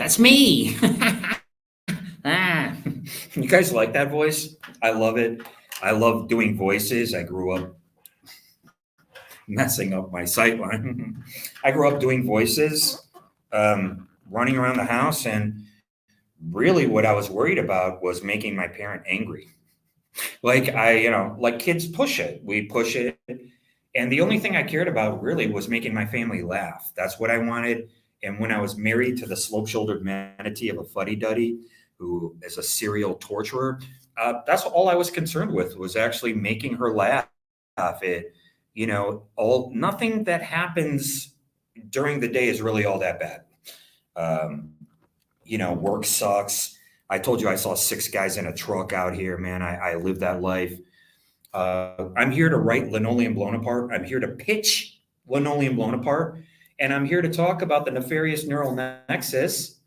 That's me. Ah. You guys like that voice? I love it. I love doing voices. I grew up messing up my sight line. I grew up doing voices, running around the house, and really what I was worried about was making my parent angry. Like kids push it. We push it. And the only thing I cared about really was making my family laugh. That's what I wanted. And when I was married to the slope-shouldered manatee of a fuddy-duddy, who is a serial torturer, that's all I was concerned with was actually making her laugh. It, all nothing that happens during the day is really all that bad. Um, work sucks. I told you I saw 6 guys in a truck out here, man. I live that life. I'm here to write Linoleum Blown Apart. I'm here to pitch Linoleum Blown Apart. And I'm here to talk about the nefarious neural nexus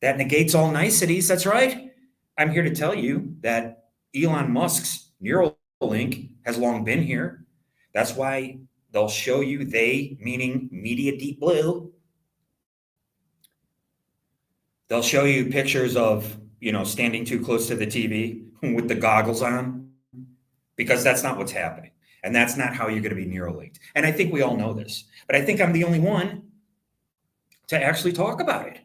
that negates all niceties. That's right. I'm here to tell you that Elon Musk's Neuralink has long been here. That's why they'll show you, they, meaning Media Deep Blue, they'll show you pictures of, standing too close to the TV with the goggles on, because that's not what's happening. And that's not how you're going to be Neuralinked. And I think we all know this, but I think I'm the only one to actually talk about it.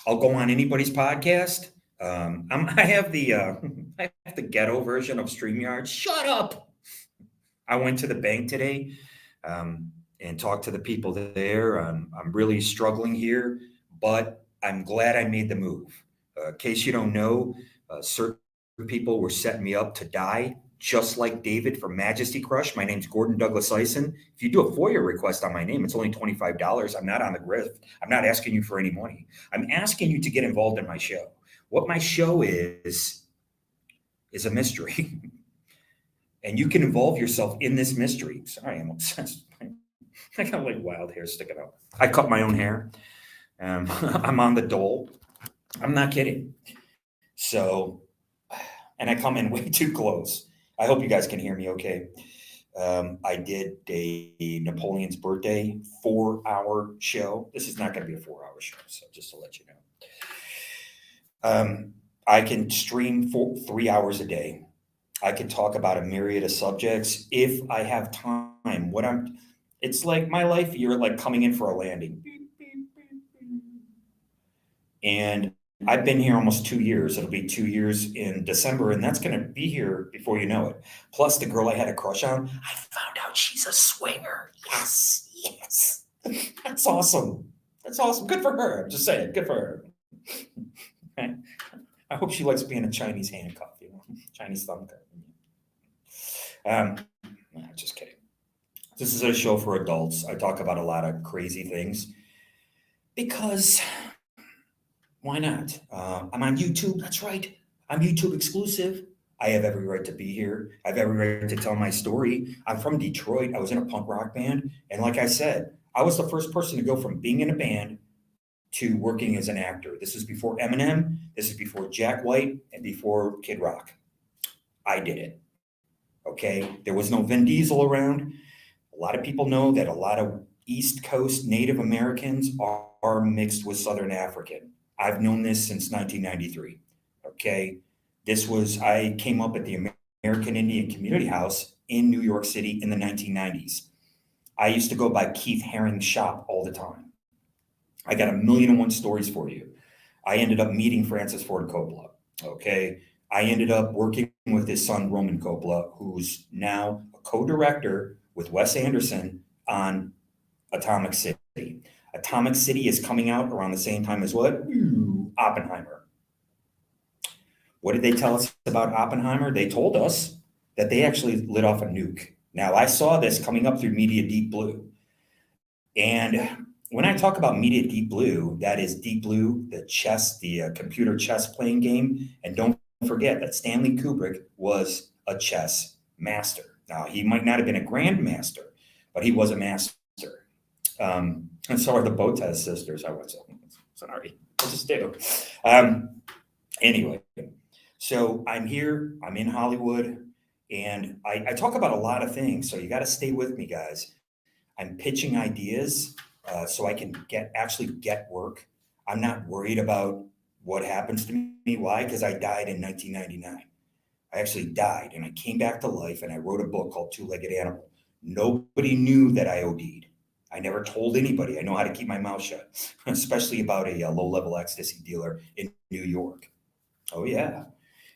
I'll go on anybody's podcast. I have the ghetto version of StreamYard. Shut up. I went to the bank today and talked to the people there. I'm really struggling here, but I'm glad I made the move. In case you don't know, certain people were setting me up to die, just like David from Majesty Crush. My name's Gordon Douglas Ison. If you do a FOIA request on my name, it's only $25. I'm not on the grift. I'm not asking you for any money. I'm asking you to get involved in my show. What my show is a mystery. And you can involve yourself in this mystery. Sorry, I'm obsessed. I got like wild hair sticking out. I cut my own hair. I'm on the dole. I'm not kidding. So, and I come in way too close. I hope you guys can hear me okay. I did a Napoleon's birthday 4-hour show. This is not going to be a 4-hour show, so just to let you know. I can stream for 3 hours a day. I can talk about a myriad of subjects if I have time. It's like my life, you're like coming in for a landing. And I've been here almost 2 years. It'll be 2 years in December, and that's going to be here before you know it. Plus, the girl I had a crush on, I found out she's a swinger. Yes. That's awesome. That's awesome. Good for her. I'm just saying, good for her. I hope she likes being a Chinese handcuff, Chinese thumb cuff. Nah, just kidding. This is a show for adults. I talk about a lot of crazy things because why not? I'm on YouTube. That's right. I'm YouTube exclusive. I have every right to be here. I have every right to tell my story. I'm from Detroit. I was in a punk rock band. And like I said, I was the first person to go from being in a band to working as an actor. This is before Eminem. This is before Jack White and before Kid Rock. I did it. Okay. There was no Vin Diesel around. A lot of people know that a lot of East Coast Native Americans are mixed with Southern African. I've known this since 1993. Okay. I came up at the American Indian Community House in New York City in the 1990s. I used to go by Keith Haring's shop all the time. I got 1,000,001 stories for you. I ended up meeting Francis Ford Coppola. Okay. I ended up working with his son, Roman Coppola, who's now a co-director with Wes Anderson on Atomic City. Atomic City is coming out around the same time as what? Oppenheimer. What did they tell us about Oppenheimer? They told us that they actually lit off a nuke. Now, I saw this coming up through Media Deep Blue. And when I talk about Media Deep Blue, that is Deep Blue, the computer chess playing game. And don't forget that Stanley Kubrick was a chess master. Now, he might not have been a grandmaster, but he was a master. And so are the Botez sisters, I would say. Sorry, I just do. Anyway, so I'm here, I'm in Hollywood, and I talk about a lot of things, so you got to stay with me, guys. I'm pitching ideas so I can actually get work. I'm not worried about what happens to me. Why? Because I died in 1999. I actually died and I came back to life and I wrote a book called Two-Legged Animal. Nobody knew that I OD'd. I never told anybody. I know how to keep my mouth shut, especially about a low-level ecstasy dealer in New York. Oh, yeah.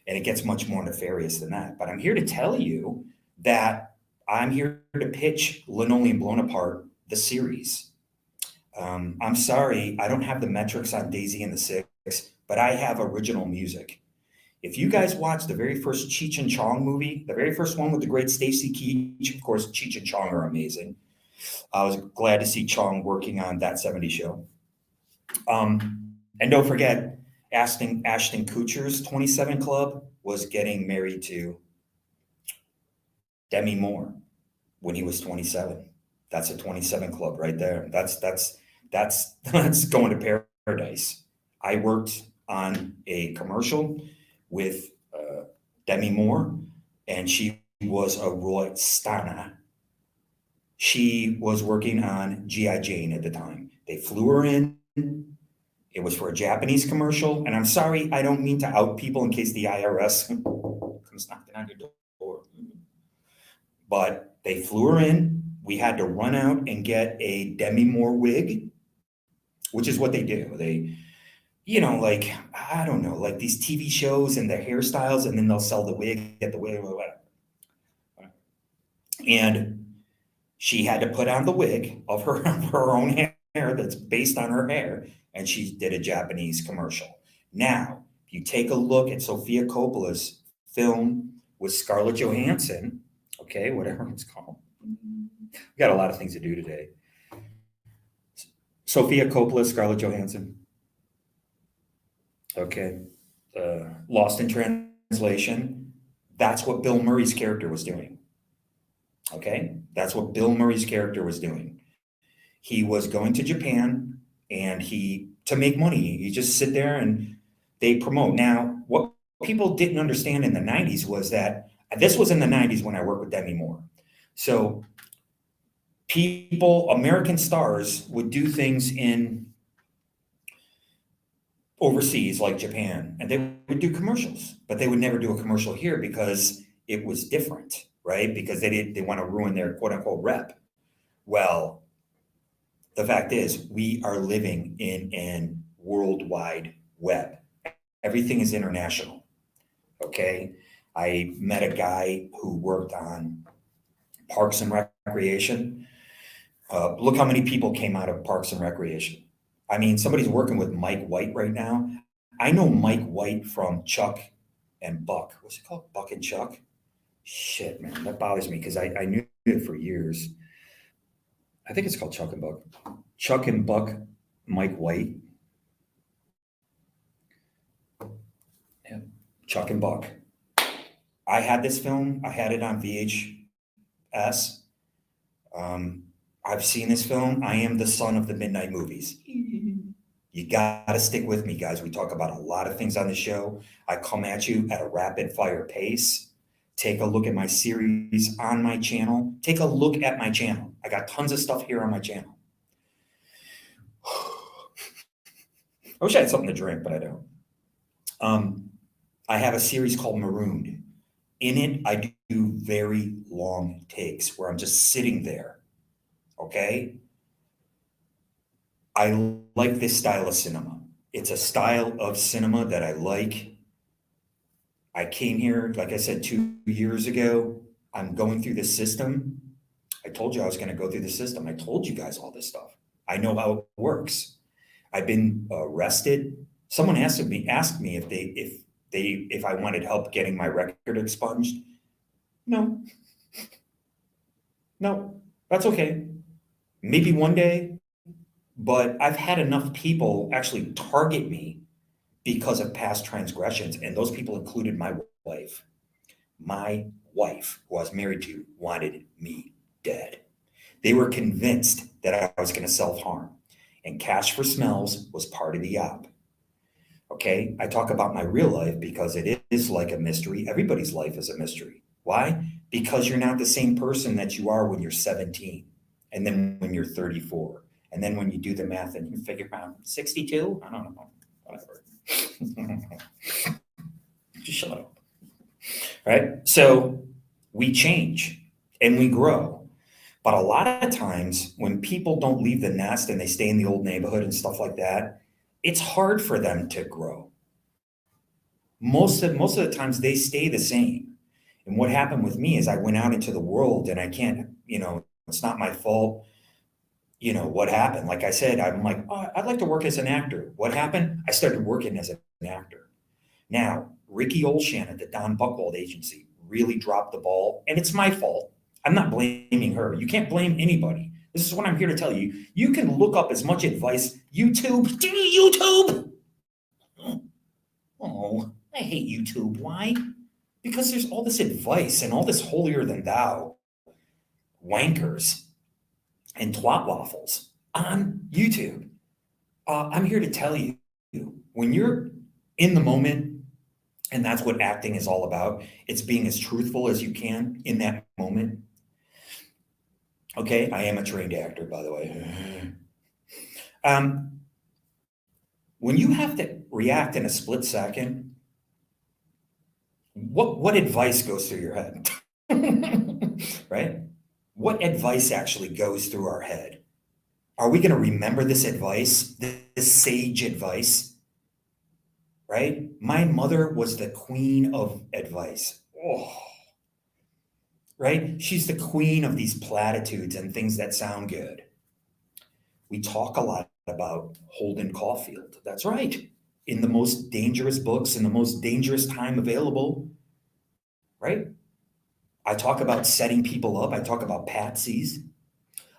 And it gets much more nefarious than that. But I'm here to tell you that I'm here to pitch Linoleum Blown Apart, the series. I'm sorry, I don't have the metrics on Daisy and the Six, but I have original music. If you guys watch the very first Cheech and Chong movie, the very first one with the great Stacy Keach, of course, Cheech and Chong are amazing. I was glad to see Chong working on That 70s Show. And don't forget, Ashton Kutcher's 27 Club was getting married to Demi Moore when he was 27. That's a 27 Club right there. That's going to paradise. I worked on a commercial with Demi Moore, and she was a Roy Stana. She was working on G.I. Jane at the time. They flew her in. It was for a Japanese commercial. And I'm sorry, I don't mean to out people in case the IRS comes knocking on your door. But they flew her in. We had to run out and get a Demi Moore wig, which is what they do. They, like, I don't know, like these TV shows and their hairstyles, and then they'll sell the wig, get the wig, or whatever. And she had to put on the wig of her own hair that's based on her hair, and she did a Japanese commercial. Now, if you take a look at Sofia Coppola's film with Scarlett Johansson, okay, whatever it's called. We got a lot of things to do today. Sofia Coppola, Scarlett Johansson. Okay. Lost in Translation. That's what Bill Murray's character was doing. Okay? That's what Bill Murray's character was doing. He was going to Japan and to make money, you just sit there and they promote. Now, what people didn't understand in the 90s was that this was in the 90s when I worked with Demi Moore. So American stars would do things in overseas like Japan, and they would do commercials, but they would never do a commercial here because it was different, right? Because they want to ruin their quote unquote rep. Well, the fact is we are living in an worldwide web. Everything is international. Okay. I met a guy who worked on Parks and Recreation. Look how many people came out of Parks and Recreation. I mean, somebody's working with Mike White right now. I know Mike White from Chuck and Buck. What's it called? Buck and Chuck? Shit, man, that bothers me because I knew it for years. I think it's called Chuck and Buck. Chuck and Buck, Mike White. Yeah, Chuck and Buck. I had this film. I had it on VHS. I've seen this film. I am the son of the midnight movies. You gotta stick with me, guys. We talk about a lot of things on the show. I come at you at a rapid fire pace. Take a look at my series on my channel. Take a look at my channel. I got tons of stuff here on my channel. I wish I had something to drink, but I don't. I have a series called Marooned. In it, I do very long takes where I'm just sitting there. Okay? I like this style of cinema. It's a style of cinema that I like. I came here, like I said, 2 years ago. I'm going through the system. I told you I was going to go through the system. I told you guys all this stuff. I know how it works. I've been arrested. Someone asked me if I wanted help getting my record expunged. No, that's okay. Maybe one day, but I've had enough people actually target me because of past transgressions, and those people included my wife. My wife, who I was married to, wanted me dead. They were convinced that I was going to self-harm, and Cash for Smells was part of the op. Okay, I talk about my real life because it is like a mystery. Everybody's life is a mystery. Why? Because you're not the same person that you are when you're 17, and then when you're 34, And then when you do the math and you figure out 62, I don't know, whatever. Just shut up. Right? So we change and we grow. But a lot of times when people don't leave the nest and they stay in the old neighborhood and stuff like that, it's hard for them to grow. Most of the times they stay the same. And what happened with me is I went out into the world and I can't, it's not my fault. What happened? Like I said, I'm like, oh, I'd like to work as an actor. What happened? I started working as an actor. Now, Ricky Olshan at the Don Buchwald agency really dropped the ball, and it's my fault. I'm not blaming her. You can't blame anybody. This is what I'm here to tell you. You can look up as much advice. YouTube. YouTube! Oh, I hate YouTube. Why? Because there's all this advice and all this holier than thou wankers and twat waffles on YouTube. I'm here to tell you, when you're in the moment, and that's what acting is all about, it's being as truthful as you can in that moment. Okay, I am a trained actor, by the way. When you have to react in a split second, what advice goes through your head? Right? What advice actually goes through our head? Are we going to remember this advice, this sage advice? Right? My mother was the queen of advice. Oh, right? She's the queen of these platitudes and things that sound good. We talk a lot about Holden Caulfield. That's right. In the most dangerous books, in the most dangerous time available, right? I talk about setting people up. I talk about patsies.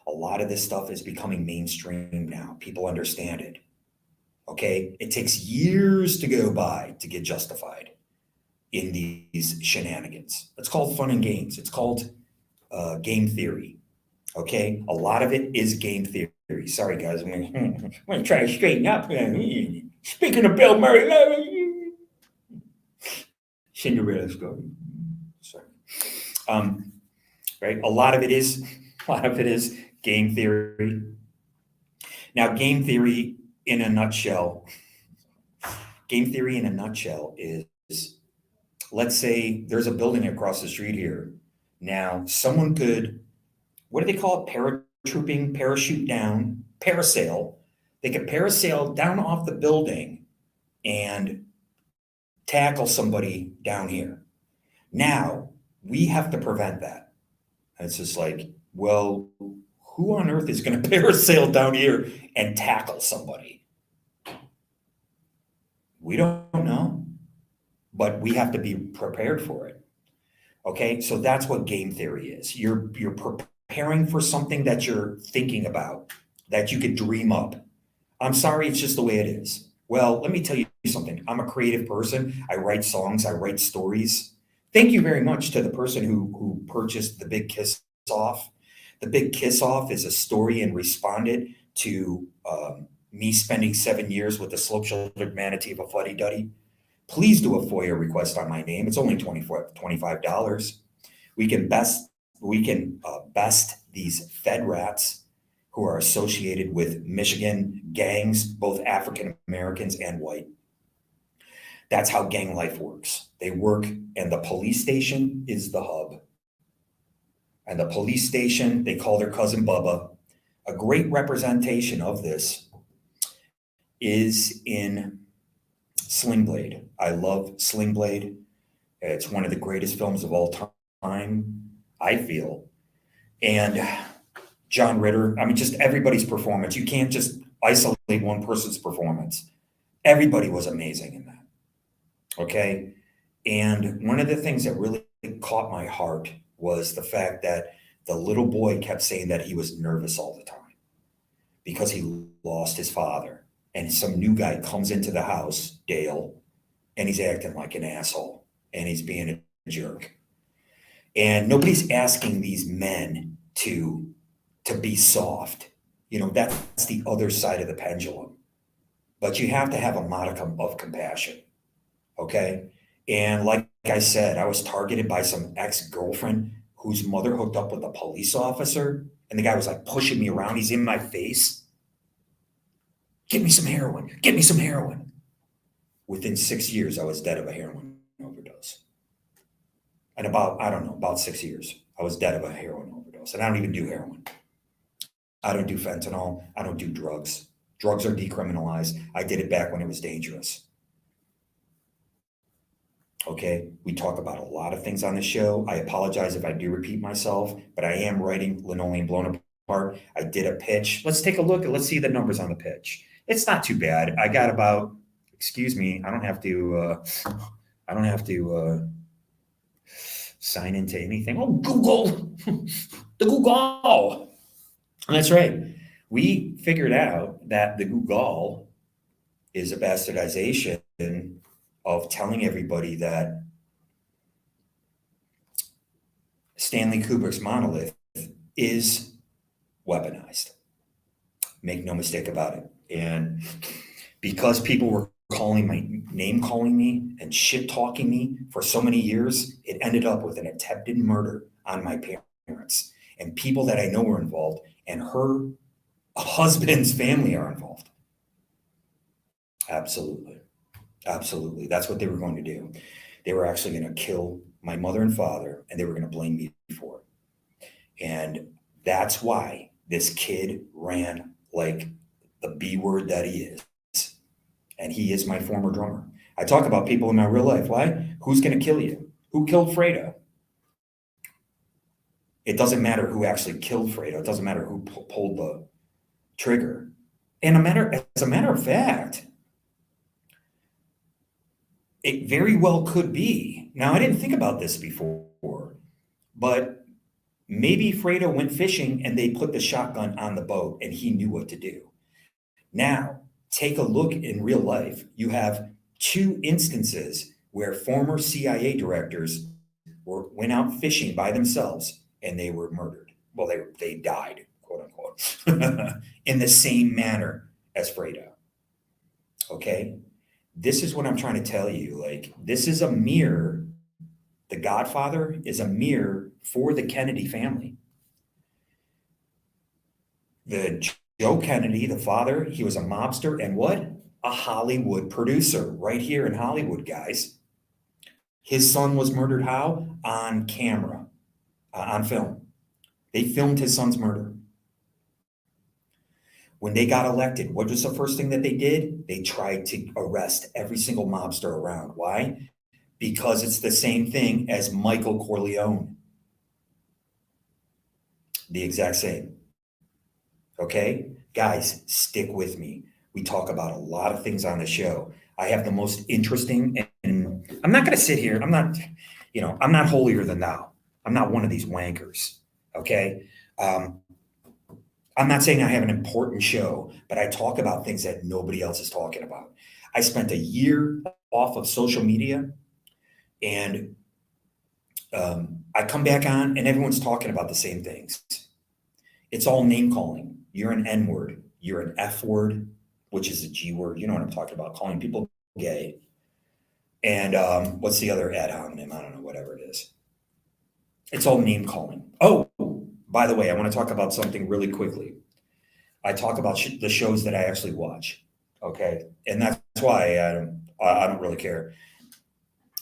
A lot of this stuff is becoming mainstream now. People understand it. Okay? It takes years to go by to get justified in these shenanigans. It's called fun and games. It's called game theory. Okay? A lot of it is game theory. Sorry, guys. I'm going to try to straighten up. Speaking of Bill Murray, Cinderella story. Sorry. Right? A lot of it is game theory. Now, game theory in a nutshell is, let's say there's a building across the street here. Now, someone could, what do they call it? Paratrooping, parachute down, parasail. They could parasail down off the building and tackle somebody down here. Now, we have to prevent that. And it's just like, well, who on earth is going to parasail down here and tackle somebody? We don't know, but we have to be prepared for it. Okay, so that's what game theory is. You're preparing for something that you're thinking about, that you could dream up. I'm sorry, it's just the way it is. Well, let me tell you something. I'm a creative person. I write songs. I write stories. Thank you very much to the person who purchased The Big Kiss Off. The Big Kiss Off is a story and responded to me spending 7 years with the slope-shouldered manatee of a fuddy-duddy. Please do a FOIA request on my name. It's only $25. We can best these Fed rats who are associated with Michigan gangs, both African Americans and white. That's how gang life works. They work, and the police station is the hub. And the police station, they call their cousin Bubba. A great representation of this is in Sling Blade. I love Sling Blade. It's one of the greatest films of all time, I feel. And John Ritter, I mean, just everybody's performance. You can't just isolate one person's performance. Everybody was amazing in that. Okay. And one of the things that really caught my heart was the fact that the little boy kept saying that he was nervous all the time because he lost his father. And some new guy comes into the house, Dale, and he's acting like an asshole and he's being a jerk. And nobody's asking these men to be soft. That's the other side of the pendulum. But you have to have a modicum of compassion. Okay. And like I said, I was targeted by some ex-girlfriend whose mother hooked up with a police officer. And the guy was like pushing me around. He's in my face. Get me some heroin. Get me some heroin. Within 6 years, I was dead of a heroin overdose. And about 6 years, I was dead of a heroin overdose. And I don't even do heroin. I don't do fentanyl. I don't do drugs. Drugs are decriminalized. I did it back when it was dangerous. Okay, we talk about a lot of things on the show. I apologize if I do repeat myself, but I am writing Linoleum Blown Apart. I did a pitch. Let's take a look and let's see the numbers on the pitch. It's not too bad. I got about, excuse me, I don't have to sign into anything. Oh, Google, the Google. That's right. We figured out that the Google is a bastardization of telling everybody that Stanley Kubrick's Monolith is weaponized. Make no mistake about it. And because people were name calling me and shit talking me for so many years, it ended up with an attempted murder on my parents. And people that I know were involved, and her husband's family are involved. Absolutely. Absolutely. That's what they were going to do. They were actually going to kill my mother and father, and they were going to blame me for it. And that's why this kid ran like the B word that he is. And he is my former drummer. I talk about people in my real life. Why? Who's going to kill you? Who killed Fredo? It doesn't matter who actually killed Fredo. It doesn't matter who pulled the trigger. And as a matter of fact, it very well could be. Now, I didn't think about this before, but maybe Fredo went fishing and they put the shotgun on the boat and he knew what to do. Now, take a look in real life. You have 2 instances where former CIA directors went out fishing by themselves and they were murdered. Well, they died, quote unquote, in the same manner as Fredo. Okay? This is what I'm trying to tell you. Like, this is a mirror. The Godfather is a mirror for the Kennedy family. The Joe Kennedy, the father, he was a mobster and what? A Hollywood producer right here in Hollywood, guys. His son was murdered how? On camera, on film. They filmed his son's murder. When they got elected, what was the first thing that they did? They tried to arrest every single mobster around. Why? Because it's the same thing as Michael Corleone. The exact same. Okay? Guys, stick with me. We talk about a lot of things on the show. I have the most interesting, and I'm not going to sit here. I'm not holier than thou. I'm not one of these wankers. Okay? I'm not saying I have an important show, but I talk about things that nobody else is talking about. I spent a year off of social media, and I come back on, and everyone's talking about the same things. It's all name calling. You're an N word. You're an F word, which is a G word. You know what I'm talking about, calling people gay. And what's the other ad hominem? I don't know, whatever it is. It's all name calling. Oh, by the way, I want to talk about something really quickly. I talk about the shows that I actually watch, okay? And that's why I don't really care.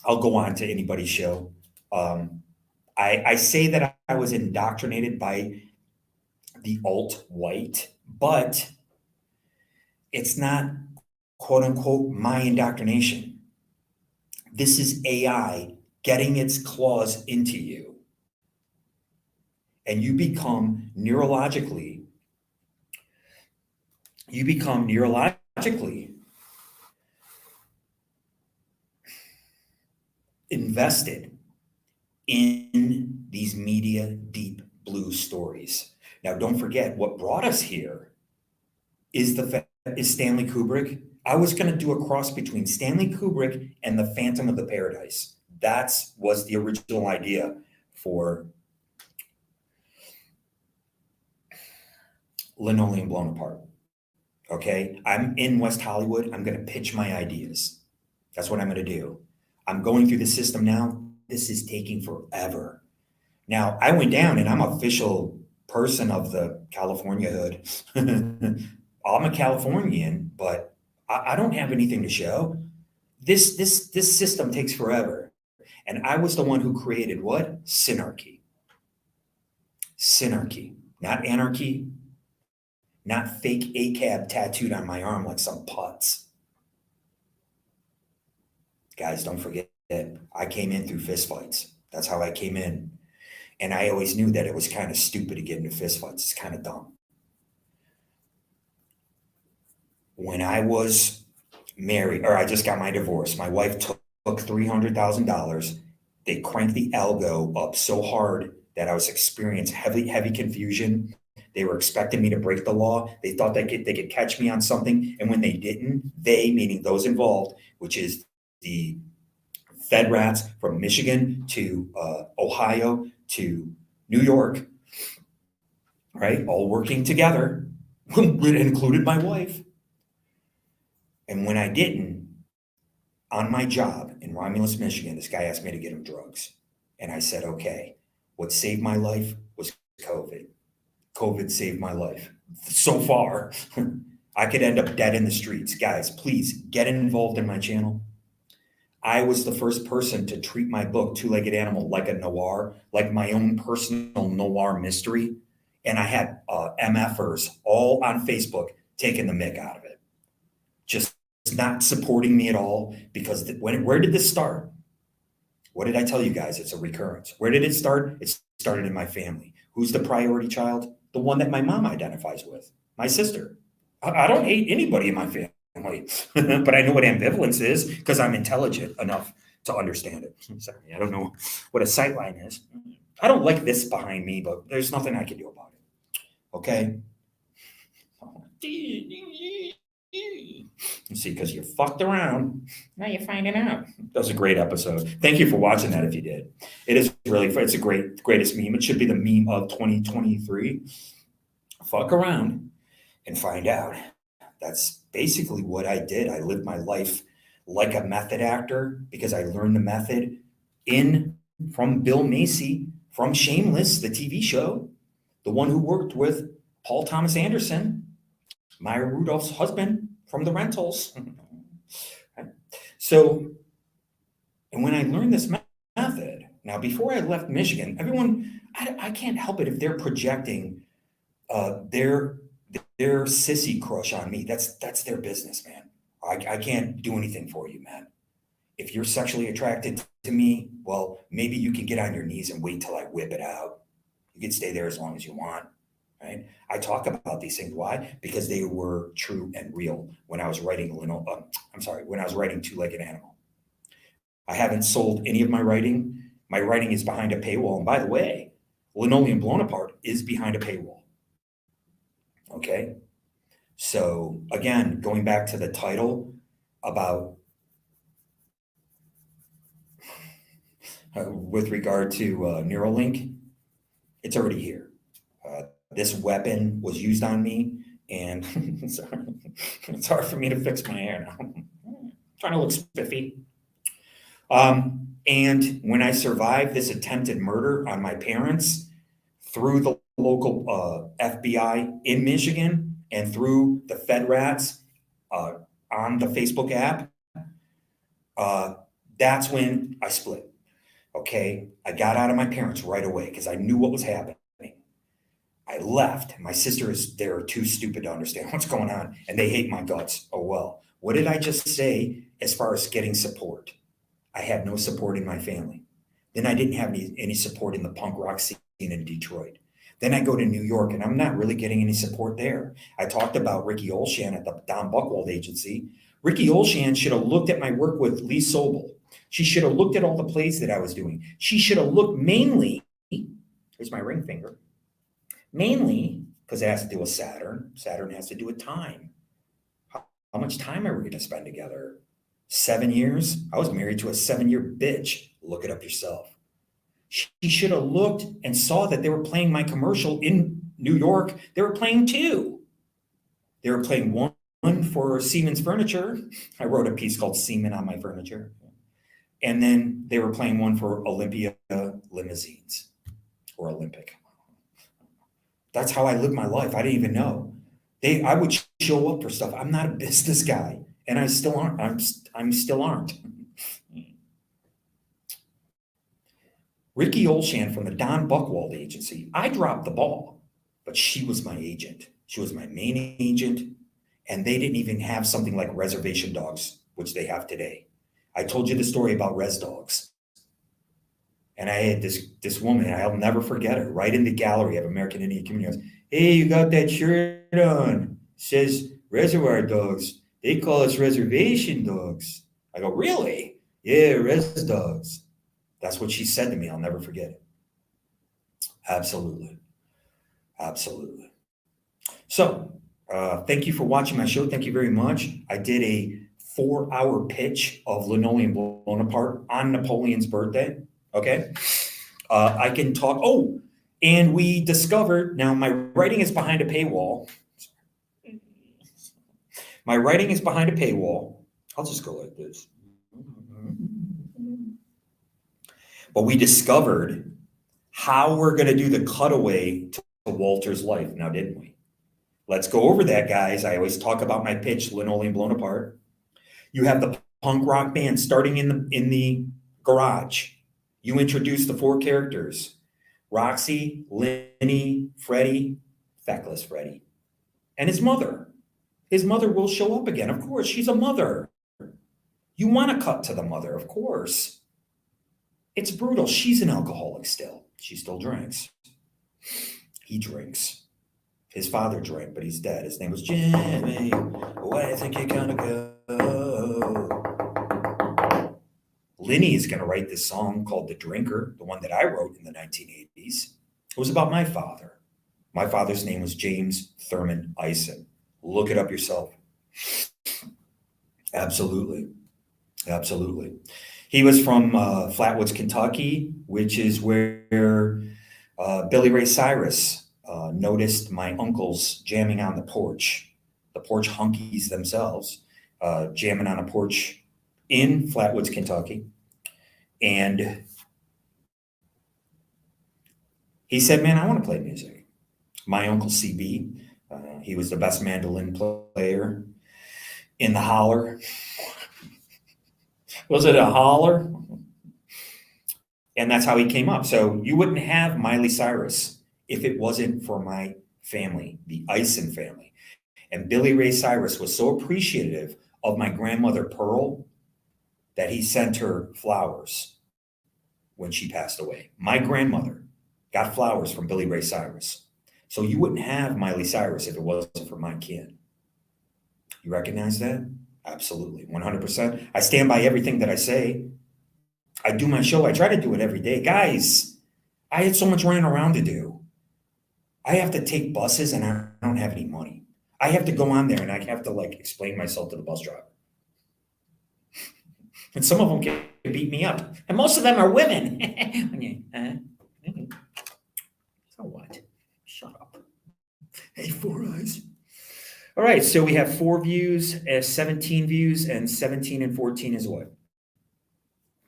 I'll go on to anybody's show. I say that I was indoctrinated by the alt-white, but it's not, quote unquote, my indoctrination. This is AI getting its claws into you. And you become neurologically invested in these media deep blue stories. Now, don't forget, what brought us here is Stanley Kubrick. I was going to do a cross between Stanley Kubrick and the Phantom of the Paradise. That was the original idea for Linoleum Blown Apart. Okay, I'm in West Hollywood. I'm going to pitch my ideas. That's what I'm going to do. I'm going through the system now. This is taking forever. Now, I went down and I'm an official person of the California hood. I'm a Californian, but I don't have anything to show. This system takes forever. And I was the one who created what? Synarchy. Synarchy. Not anarchy, not fake ACAB tattooed on my arm like some putz. Guys, don't forget that I came in through fistfights. That's how I came in. And I always knew that it was kind of stupid to get into fistfights. It's kind of dumb. When I was married, or I just got my divorce, my wife took $300,000. They cranked the algo up so hard that I was experiencing heavy confusion. They were expecting me to break the law. They thought they could catch me on something. And when they didn't, they, meaning those involved, which is the Fed rats from Michigan to Ohio to New York, right? All working together. It included my wife. And when I didn't, on my job in Romulus, Michigan, this guy asked me to get him drugs. And I said, okay. What saved my life was COVID. COVID saved my life. So far, I could end up dead in the streets. Guys, please get involved in my channel. I was the first person to treat my book, Two-Legged Animal, like a noir, like my own personal noir mystery. And I had MFers all on Facebook taking the mick out of it. Just not supporting me at all, because where did this start? What did I tell you guys? It's a recurrence. Where did it start? It started in my family. Who's the priority child? The one that my mom identifies with, my sister. I don't hate anybody in my family, but I know what ambivalence is because I'm intelligent enough to understand it. Sorry, I don't know what a sightline is. I don't like this behind me, but there's nothing I can do about it. Okay? You see, because you fucked around. Now you're finding out. That was a great episode. Thank you for watching that if you did. It is really fun. It's a greatest meme. It should be the meme of 2023. Fuck around and find out. That's basically what I did. I lived my life like a method actor because I learned the method from Bill Macy, from Shameless, the TV show, the one who worked with Paul Thomas Anderson, Maya Rudolph's husband from The Rentals. So, and when I learned this method, now before I left Michigan, everyone, I can't help it if they're projecting their sissy crush on me. That's their business, man. I can't do anything for you, man. If you're sexually attracted to me, well, maybe you can get on your knees and wait till I whip it out. You can stay there as long as you want. Right? I talk about these things. Why? Because they were true and real when I was writing when I was writing Two-Legged Animal. I haven't sold any of my writing. My writing is behind a paywall. And by the way, Linoleum Blownapart is behind a paywall. Okay? So again, going back to the title about with regard to Neuralink, it's already here. This weapon was used on me, and it's hard for me to fix my hair now. I'm trying to look spiffy. And when I survived this attempted murder on my parents through the local FBI in Michigan and through the Fed rats on the Facebook app, that's when I split. Okay, I got out of my parents right away because I knew what was happening. I left. My sister they're too stupid to understand what's going on, and they hate my guts. Oh, well. What did I just say as far as getting support? I had no support in my family. Then I didn't have any support in the punk rock scene in Detroit. Then I go to New York, and I'm not really getting any support there. I talked about Ricky Olshan at the Don Buchwald Agency. Ricky Olshan should have looked at my work with Lee Sobel. She should have looked at all the plays that I was doing. She should have looked mainly, here's my ring finger, mainly because it has to do with Saturn. Saturn has to do with time. How much time are we going to spend together? 7 years? I was married to a 7-year bitch. Look it up yourself. She should have looked and saw that they were playing my commercial in New York. They were playing two. They were playing one for Siemens Furniture. I wrote a piece called Semen on My Furniture. And then they were playing one for Olympia Limousines or Olympic. That's how I lived my life. I didn't even know. I would show up for stuff. I'm not a business guy, and I still aren't. I'm still aren't. Ricky Olshan from the Don Buchwald agency. I dropped the ball, but she was my agent. She was my main agent, and they didn't even have something like reservation dogs, which they have today. I told you the story about res dogs. And I had this woman, I'll never forget her, right in the gallery of American Indian Community. Goes, hey, you got that shirt on? It says Reservoir Dogs. They call us reservation dogs. I go, really? Yeah, res dogs. That's what she said to me. I'll never forget it. Absolutely. Absolutely. So, thank you for watching my show. Thank you very much. I did a 4-hour pitch of Linoleum Blown Apart on Napoleon's birthday. Okay. I can talk. Oh, and we discovered, now my writing is behind a paywall. My writing is behind a paywall. I'll just go like this. But we discovered how we're going to do the cutaway to Walter's life now, didn't we? Let's go over that, guys. I always talk about my pitch, Linoleum Blown Apart. You have the punk rock band starting in the garage. You introduce the 4 characters: Roxy, Lenny, Freddie, feckless Freddie, and his mother. His mother will show up again. Of course, she's a mother. You want to cut to the mother, of course. It's brutal. She's an alcoholic still. She still drinks. He drinks. His father drank, but he's dead. His name was Jimmy. Where do you think you're gonna go? Lenny is going to write this song called The Drinker, the one that I wrote in the 1980s. It was about my father. My father's name was James Thurman Eisen. Look it up yourself. Absolutely. Absolutely. He was from Flatwoods, Kentucky, which is where Billy Ray Cyrus noticed my uncles jamming on the porch hunkies themselves, jamming on a porch in Flatwoods, Kentucky. And he said, man, I want to play music. My uncle CB, he was the best mandolin player in the holler. Was it a holler? And that's how he came up. So you wouldn't have Miley Cyrus if it wasn't for my family, the Eisen family. And Billy Ray Cyrus was so appreciative of my grandmother Pearl that he sent her flowers when she passed away. My grandmother got flowers from Billy Ray Cyrus. So you wouldn't have Miley Cyrus if it wasn't for my kin. You recognize that? Absolutely, 100%. I stand by everything that I say. I do my show. I try to do it every day. Guys, I had so much running around to do. I have to take buses and I don't have any money. I have to go on there and I have to explain myself to the bus driver. And some of them can beat me up. And most of them are women. So what? Shut up. Hey, 4 eyes. All right, so we have 4 views, 17 views, and 17 and 14 is what?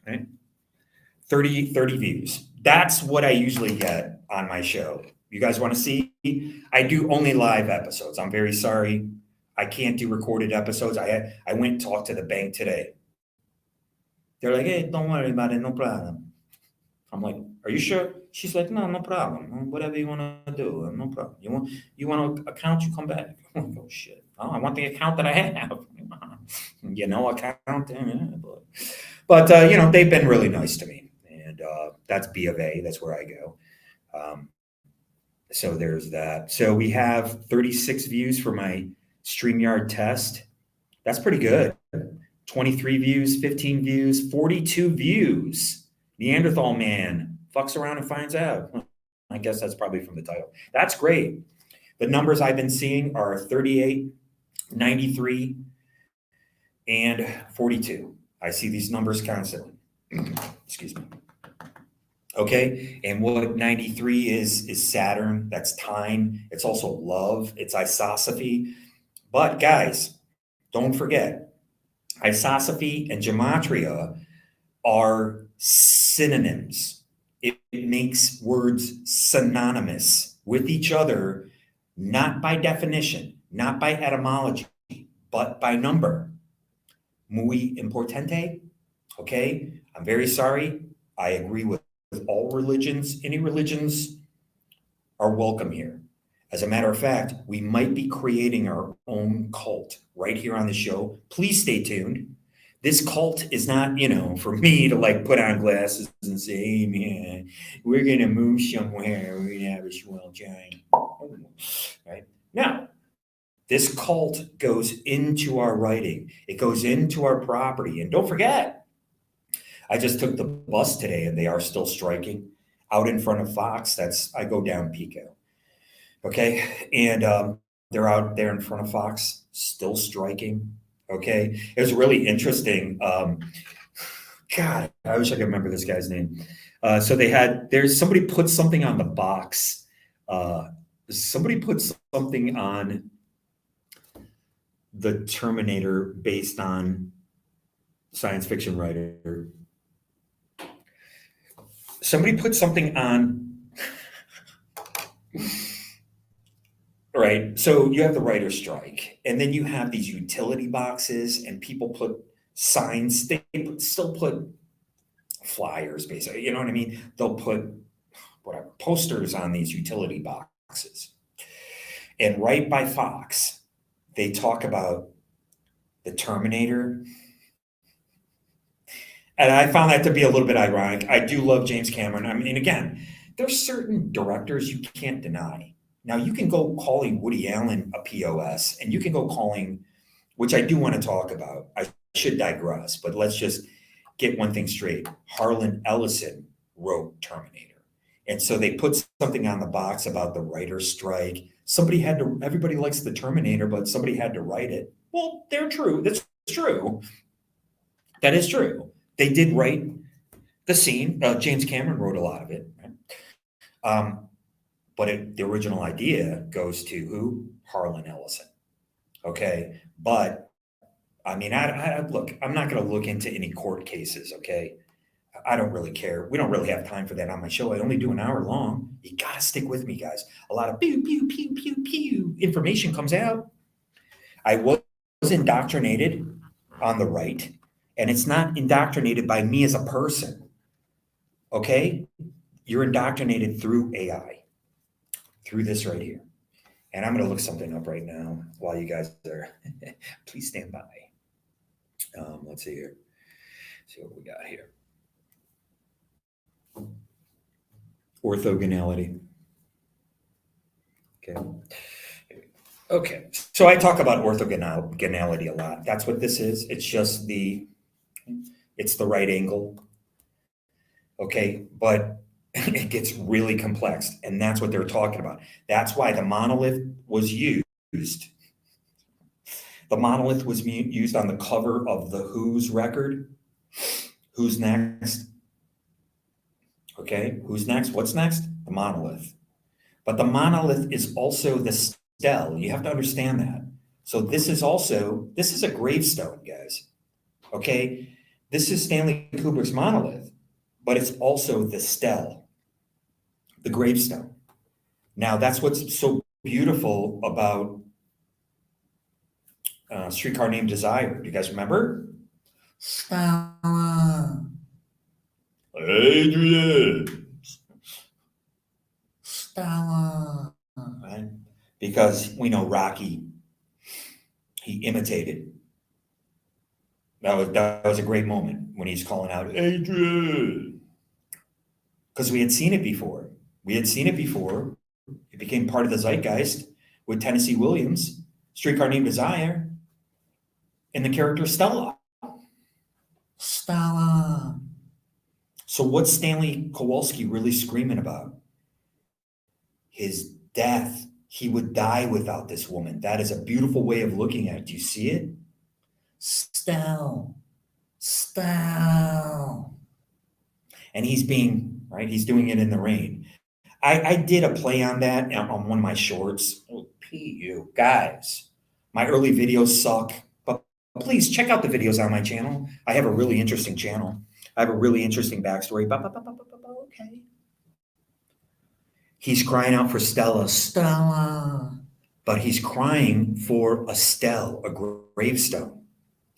Right? 30 views. That's what I usually get on my show. You guys want to see? I do only live episodes. I'm very sorry. I can't do recorded episodes. I went and talked to the bank today. They're like, hey, don't worry about it, no problem. I'm like, are you sure? She's like, no problem. Whatever you want to do, no problem. You want an account, you come back. I'm like, oh, shit. Oh, I want the account that I have. Account. But they've been really nice to me. And that's B of A. That's where I go. So there's that. So we have 36 views for my StreamYard test. That's pretty good. 23 views, 15 views, 42 views. Neanderthal man fucks around and finds out. I guess that's probably from the title. That's great. The numbers I've been seeing are 38, 93, and 42. I see these numbers constantly. Excuse me. Okay, and what 93 is Saturn. That's time. It's also love. It's isosophy. But guys, don't forget, isosophy and gematria are synonyms. It makes words synonymous with each other, not by definition. not by etymology, but by number. Muy importante. Okay, I'm very sorry. I agree with all religions. Any religions are welcome here. As a matter of fact, we might be creating our own cult right here on the show. Please stay tuned. This cult is not, for me to like put on glasses and say, hey man, we're going to move somewhere. We're going to have a swell time. Right? No, this cult goes into our writing. It goes into our property. And don't forget, I just took the bus today and they are still striking out in front of Fox. I go down Pico. Okay. And they're out there in front of Fox, still striking. Okay. It was really interesting. God, I wish I could remember this guy's name. So there's somebody put something on the box. Somebody put something on the Terminator based on science fiction writer. Somebody put something on, right? So you have the writer's strike, and then you have these utility boxes, and people put signs. They still put flyers, basically. You know what I mean? They'll put whatever posters on these utility boxes. And right by Fox, they talk about the Terminator. And I found that to be a little bit ironic. I do love James Cameron. I mean, again, there's certain directors you can't deny. Now, you can go calling Woody Allen a POS, and you can go calling, which I do want to talk about. I should digress, but let's just get one thing straight. Harlan Ellison wrote Terminator. And so they put something on the box about the writer's strike. Everybody likes the Terminator, but somebody had to write it. Well, they're true. That's true. That is true. They did write the scene. James Cameron wrote a lot of it. Right? But the original idea goes to who? Harlan Ellison. Okay. But I mean, look, I'm not going to look into any court cases. Okay. I don't really care. We don't really have time for that on my show. I only do an hour long. You got to stick with me, guys. A lot of pew, pew, pew, pew, pew information comes out. I was indoctrinated on the right. And it's not indoctrinated by me as a person, okay? You're indoctrinated through AI, through this right here. And I'm going to look something up right now while you guys are, please stand by. Let's see here. See what we got here. Orthogonality. Okay. So I talk about orthogonality a lot. That's what this is. It's just it's the right angle. Okay. But it gets really complex. And that's what they're talking about. That's why the monolith was used. The monolith was used on the cover of the Who's record. Who's next? Okay. Who's next? What's next? The monolith. But the monolith is also the stele. You have to understand that. So this is a gravestone, guys. Okay. This is Stanley Kubrick's Monolith, but it's also the stele, the gravestone. Now, that's what's so beautiful about Streetcar Named Desire. Do you guys remember? Stella. Adrian. Stella. Right? Because we know Rocky, he imitated. That was a great moment when he's calling out, Adrian. Because we had seen it before. It became part of the zeitgeist with Tennessee Williams, Streetcar Named Desire, and the character Stella. Stella. So what's Stanley Kowalski really screaming about? His death. He would die without this woman. That is a beautiful way of looking at it. Do you see it? Stella. And he's doing it in the rain. I did a play on that on one of my shorts. Oh, you guys, my early videos suck, but please check out the videos on my channel. I have a really interesting channel. I have a really interesting backstory. Okay. He's crying out for Stella. but he's crying for a stele, a gravestone.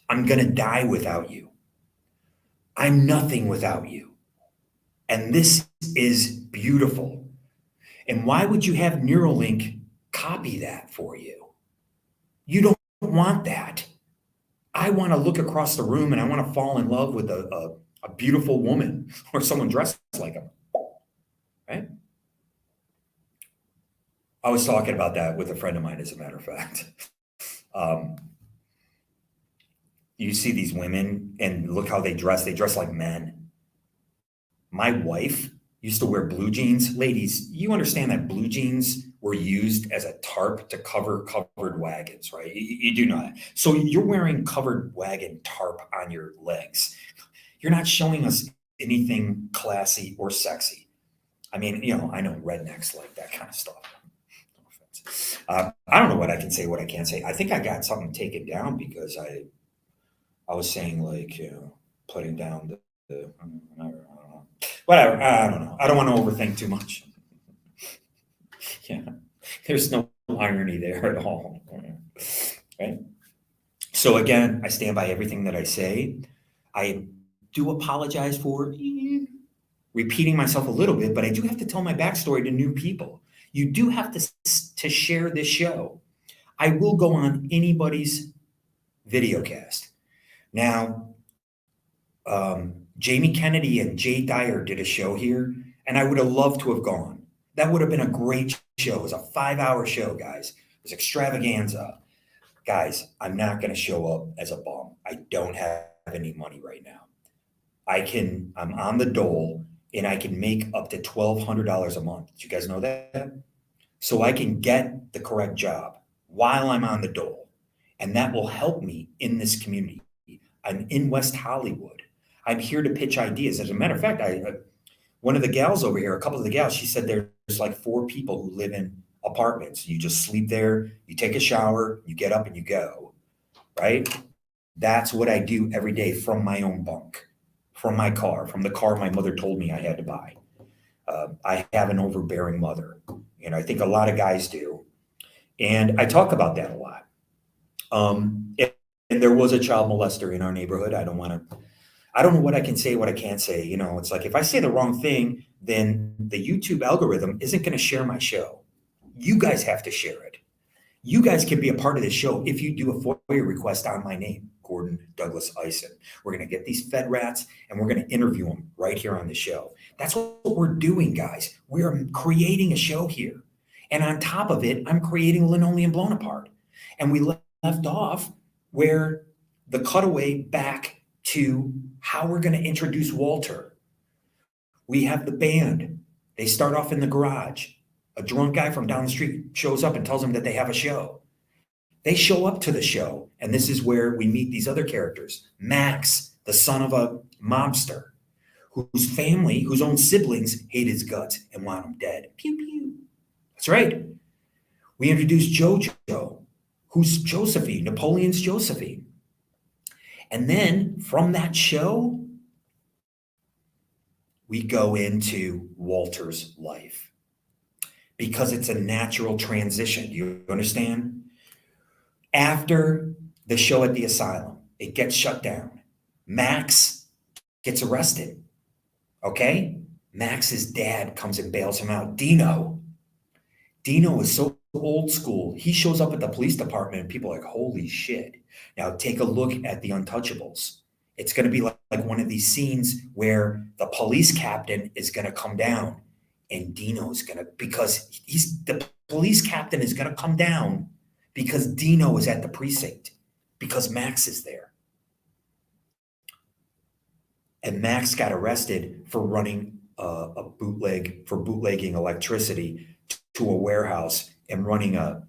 I'm going to die without you. I'm nothing without you. And this is beautiful. And why would you have Neuralink copy that for you? You don't want that. I want to look across the room and I want to fall in love with a beautiful woman or someone dressed like him, right? I was talking about that with a friend of mine, as a matter of fact. You see these women and look how they dress. They dress like men. My wife used to wear blue jeans. Ladies, you understand that blue jeans were used as a tarp to cover covered wagons, right? You do know that. So you're wearing covered wagon tarp on your legs. You're not showing us anything classy or sexy. I mean, I know rednecks like that kind of stuff. No offense. I don't know what I can say, what I can't say. I think I got something taken down because I was saying, like, putting down the I don't know. Whatever. I don't know. I don't want to overthink too much. Yeah. There's no irony there at all. Right? So again, I stand by everything that I say. I do apologize for repeating myself a little bit, but I do have to tell my backstory to new people. You do have to share this show. I will go on anybody's video cast. Now, Jamie Kennedy and Jay Dyer did a show here, and I would have loved to have gone. That would have been a great show. It was a 5-hour show, guys. It was extravaganza. Guys, I'm not going to show up as a bum. I don't have any money right now. I'm on the dole, and I can make up to $1,200 a month. Did you guys know that? So I can get the correct job while I'm on the dole, and that will help me in this community. I'm in West Hollywood. I'm here to pitch ideas. As a matter of fact, one of the gals over here, a couple of the gals, she said there's like 4 people who live in apartments. You just sleep there, you take a shower, you get up and you go, right? That's what I do every day from my own bunk, from my car, from the car my mother told me I had to buy. I have an overbearing mother, and I think a lot of guys do. And I talk about that a lot. And there was a child molester in our neighborhood. I don't know what I can say, what I can't say. It's like if I say the wrong thing, then the YouTube algorithm isn't going to share my show. You guys have to share it. You guys can be a part of this show if you do a FOIA request on my name, Gordon Douglas Eisen. We're going to get these fed rats and we're going to interview them right here on the show. That's what we're doing, guys. We are creating a show here. And on top of it, I'm creating Linoleum Blownapart. And we left off where the cutaway back to how we're going to introduce Walter. We have the band. They start off in the garage. A drunk guy from down the street shows up and tells them that they have a show. They show up to the show, and this is where we meet these other characters. Max, the son of a mobster, whose own siblings hate his guts and want him dead. Pew, pew. That's right. We introduce JoJo, who's Josephine, Napoleon's Josephine. And then from that show, we go into Walter's life because it's a natural transition. Do you understand? After the show at the asylum, it gets shut down. Max gets arrested. Okay? Max's dad comes and bails him out. Dino is so old school. He shows up at the police department and people are like, holy shit. Now take a look at The Untouchables. It's going to be like one of these scenes where the police captain is going to come down and Dino's going to, because the police captain is going to come down because Dino is at the precinct, because Max is there. And Max got arrested for running bootlegging electricity to a warehouse and running a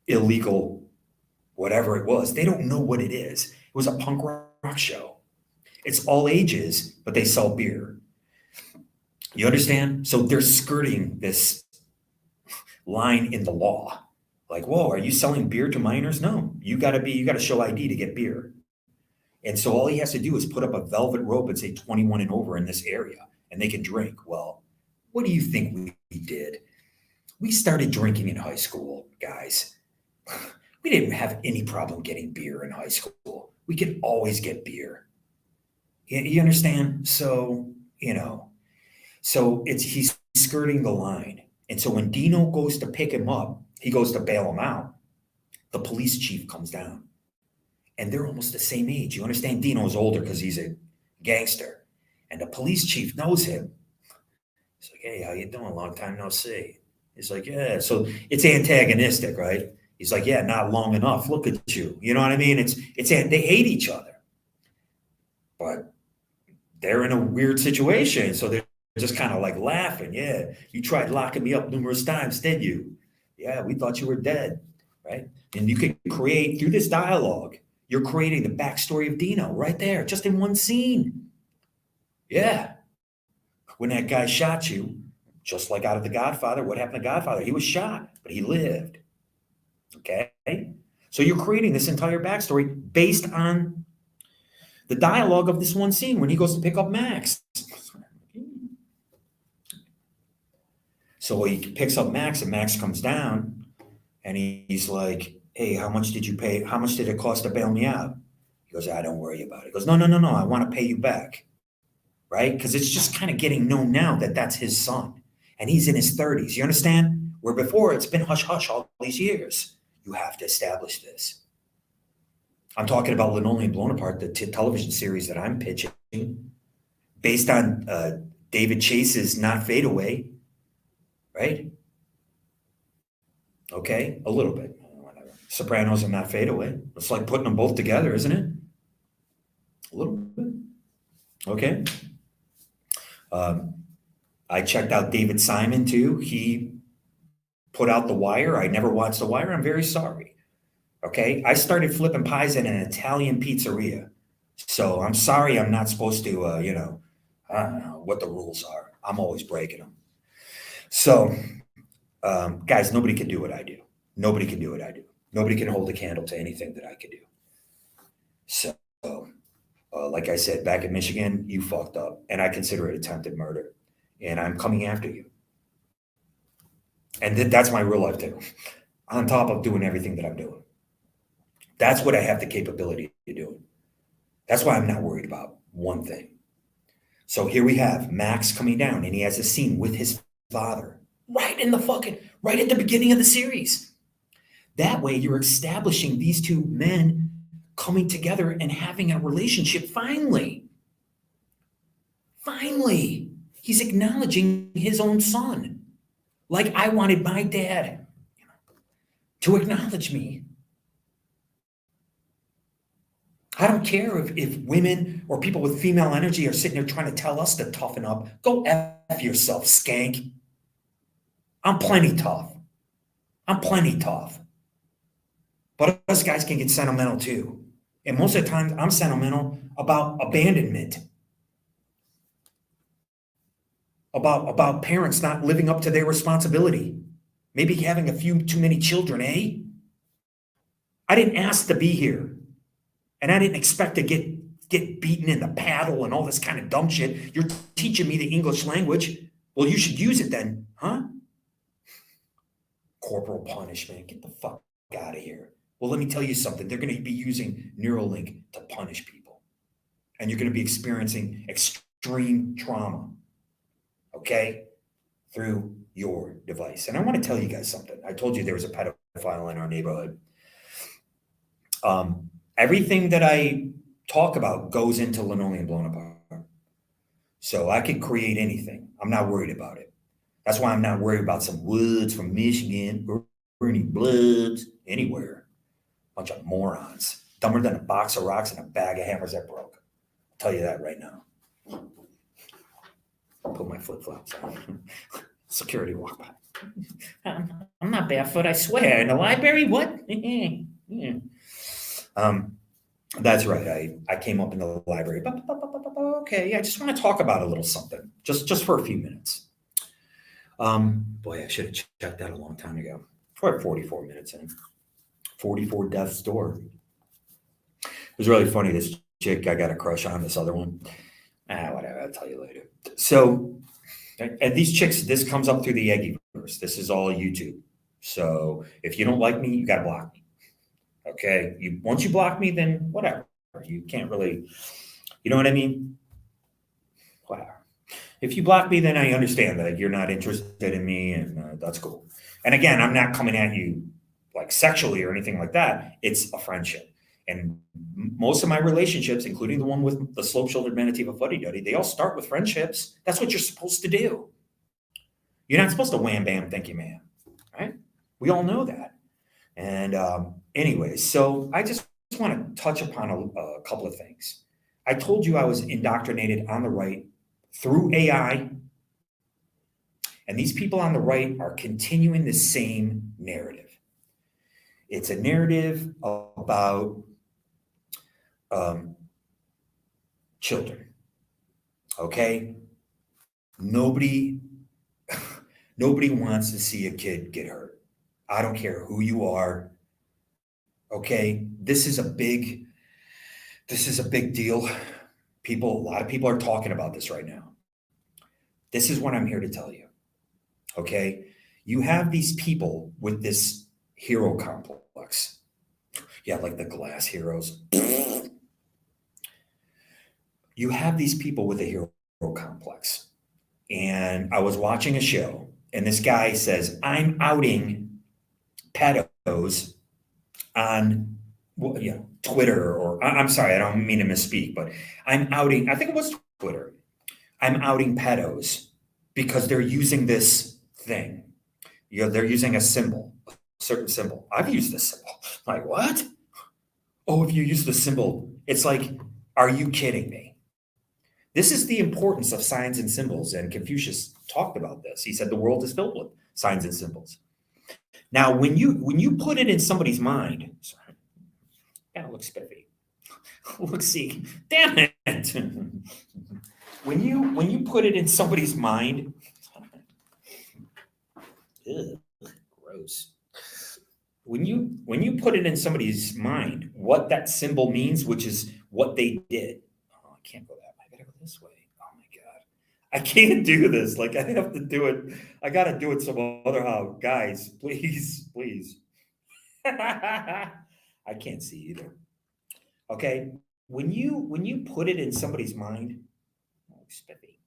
illegal whatever it was. They don't know what it is. It was a punk rock show. It's all ages, but they sell beer. You understand? So they're skirting this line in the law. Like, whoa, are you selling beer to minors? No, you got to show ID to get beer. And so all he has to do is put up a velvet rope and say 21 and over in this area, and they can drink. Well, what do you think we did? We started drinking in high school, guys. We didn't have any problem getting beer in high school. We could always get beer. You understand? So, he's skirting the line. And so when Dino goes to pick him up, he goes to bail him out. The police chief comes down. And they're almost the same age. You understand? Dino's older because he's a gangster. And the police chief knows him. He's like, hey, how you doing? Long time no see. He's like, yeah. So it's antagonistic, right? He's like, yeah, not long enough. Look at you. You know what I mean? They hate each other. But they're in a weird situation. So they're just kind of like laughing. Yeah, you tried locking me up numerous times, didn't you? Yeah, we thought you were dead, right? And you could create, through this dialogue, you're creating the backstory of Dino right there, just in one scene. Yeah. When that guy shot you, just like out of The Godfather, what happened to Godfather? He was shot, but he lived. Okay? So you're creating this entire backstory based on the dialogue of this one scene when he goes to pick up Max. So he picks up Max, and Max comes down, and he's like, hey, how much did you pay? How much did it cost to bail me out? He goes, don't worry about it. He goes, no, I want to pay you back, right? Because it's just kind of getting known now that that's his son, and he's in his 30s. You understand? Where before it's been hush-hush all these years. You have to establish this. I'm talking about Linoleum Blownapart, the television series that I'm pitching, based on David Chase's Not Fade Away, right? Okay, a little bit. Whatever. Sopranos and Not Fade Away. It's like putting them both together, isn't it? A little bit. Okay. I checked out David Simon too. He put out The Wire. I never watched The Wire. I'm very sorry. Okay. I started flipping pies in an Italian pizzeria. So I'm sorry I'm not supposed to, I don't know what the rules are. I'm always breaking them. So, guys, nobody can do what I do. Nobody can do what I do. Nobody can hold a candle to anything that I can do. So, like I said, back in Michigan, you fucked up, and I consider it attempted murder, and I'm coming after you. And that's my real life too, on top of doing everything that I'm doing. That's what I have the capability of doing. That's why I'm not worried about one thing. So here we have Max coming down, and he has a scene with his father right at the beginning of the series. That way you're establishing these two men coming together and having a relationship finally. Finally, he's acknowledging his own son. Like I wanted my dad to acknowledge me. I don't care if women or people with female energy are sitting there trying to tell us to toughen up. Go F yourself, skank. I'm plenty tough. But us guys can get sentimental too. And most of the time, I'm sentimental about abandonment. About parents not living up to their responsibility. Maybe having a few too many children, eh? I didn't ask to be here. And I didn't expect to get beaten in the paddle and all this kind of dumb shit. You're teaching me the English language. Well, you should use it then, huh? Corporal punishment. Get the fuck out of here. Well, let me tell you something. They're going to be using Neuralink to punish people. And you're going to be experiencing extreme trauma, okay, through your device. And I want to tell you guys something. I told you there was a pedophile in our neighborhood. Everything that I talk about goes into Linoleum Blownapart. So I could create anything. I'm not worried about it. That's why I'm not worried about some woods from Michigan or any bloods anywhere. Bunch of morons. Dumber than a box of rocks and a bag of hammers that broke. I'll tell you that right now. I'll put my flip-flops on. Security walk by. I'm not barefoot, I swear. In the library? What? Yeah. That's right. I came up in the library. Okay, I just want to talk about a little something, just for a few minutes. Boy, I should have checked that a long time ago. We're 44 minutes in. 44 death's door. It was really funny. This chick, I got a crush on. This other one. Whatever. I'll tell you later. So, and these chicks, this comes up through the Yeggieverse. This is all YouTube. So if you don't like me, you got to block me. Okay. Once you block me, then whatever. You can't really, you know what I mean? Whatever. If you block me, then I understand that you're not interested in me, and that's cool. And again, I'm not coming at you like sexually or anything like that. It's a friendship. And most of my relationships, including the one with the slope-shouldered Manitoba fuddy duddy, they all start with friendships. That's what you're supposed to do. You're not supposed to wham bam, thank you, man. Right? We all know that. And anyways, so I just want to touch upon a couple of things. I told you I was indoctrinated on the right through AI, and these people on the right are continuing the same narrative. It's a narrative about children. Okay, nobody wants to see a kid get hurt. I don't care who you are. Okay, this is a big deal. A lot of people are talking about this right now. This is what I'm here to tell you. Okay, you have these people with this hero complex. Yeah, like the glass heroes. You have these people with a hero complex. And I was watching a show, and this guy says, I'm outing pedos on Twitter, or I'm sorry, I don't mean to misspeak, but I think it was Twitter. I'm outing pedos because they're using this thing. They're using a symbol, a certain symbol. I've used this symbol. I'm like, what? Oh, if you use the symbol, it's like, are you kidding me? This is the importance of signs and symbols, and Confucius talked about this. He said the world is filled with signs and symbols. Now, when you put it in somebody's mind, sorry, gotta look spiffy. Look, see, damn it. When you put it in somebody's mind, ugh, gross. When you put it in somebody's mind, what that symbol means, which is what they did. Oh, I can't go that way. I gotta go this way. Oh my God. I can't do this. Like, I have to do it. I gotta do it some other how. Guys, please. I can't see either. Okay. When you put it in somebody's mind, oh, spiffy.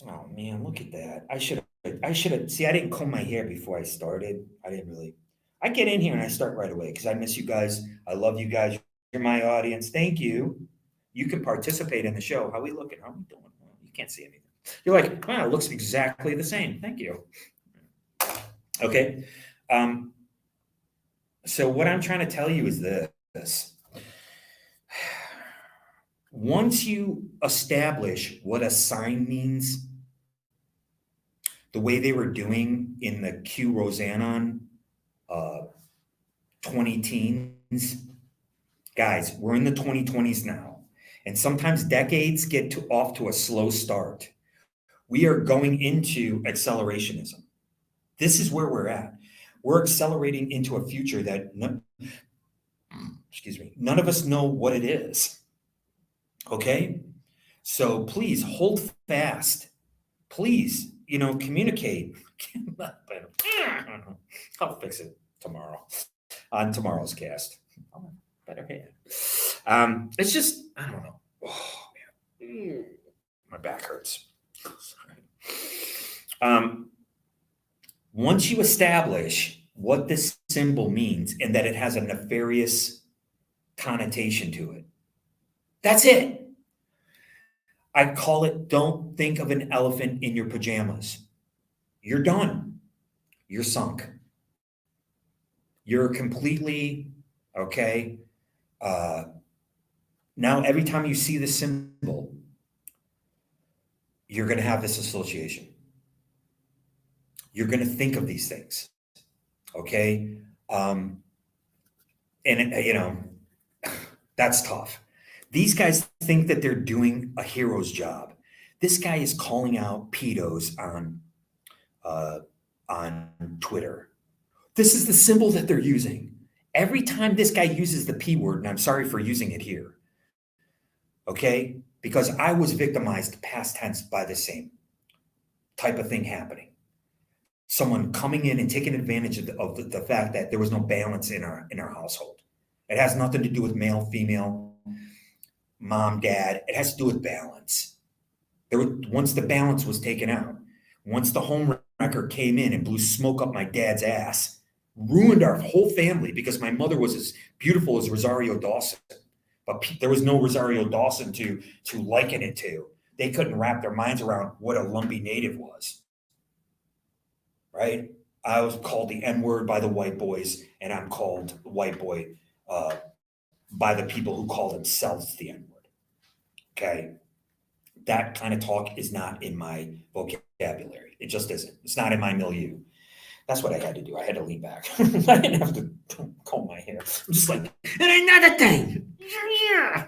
Oh man, look at that. I should have see, I didn't comb my hair before I started. I get in here and I start right away because I miss you guys. I love you guys. You're my audience. Thank you. You can participate in the show. How we looking? How we doing? Well, you can't see anything. You're like, wow, it looks exactly the same. Thank you. Okay. So what I'm trying to tell you is this. Once you establish what a sign means, the way they were doing in the Q Roseannon 20 teens, guys, we're in the 2020s now, and sometimes decades get off to a slow start. We are going into accelerationism. This is where we're at. We're accelerating into a future that none of us know what it is. Okay? So please hold fast. Please, communicate. I'll fix it tomorrow on tomorrow's cast. Oh, better hand. It's just, I don't know. Oh, man. My back hurts. Once you establish what this symbol means and that it has a nefarious connotation to it, that's it. I call it, don't think of an elephant in your pajamas. You're done. You're sunk. You're completely, okay. Now, every time you see the symbol, you're going to have this association. You're going to think of these things. Okay. And, that's tough. These guys think that they're doing a hero's job. This guy is calling out pedos on Twitter. This is the symbol that they're using. Every time this guy uses the P word, and I'm sorry for using it here, okay? Because I was victimized past tense by the same type of thing happening. someone coming in and taking advantage of the fact that there was no balance in our household. It has nothing to do with male, female, mom, dad. It has to do with balance. Once the balance was taken out, once the home wrecker came in and blew smoke up my dad's ass, ruined our whole family because my mother was as beautiful as Rosario Dawson, but there was no Rosario Dawson to liken it to. They couldn't wrap their minds around what a lumpy native was, right? I was called the N-word by the white boys, and I'm called the white boy by the people who call themselves the N-word. Okay, that kind of talk is not in my vocabulary. It just isn't. It's not in my milieu. That's what I had to do. I had to lean back. I didn't have to comb my hair. I'm just like, and another thing. Yeah.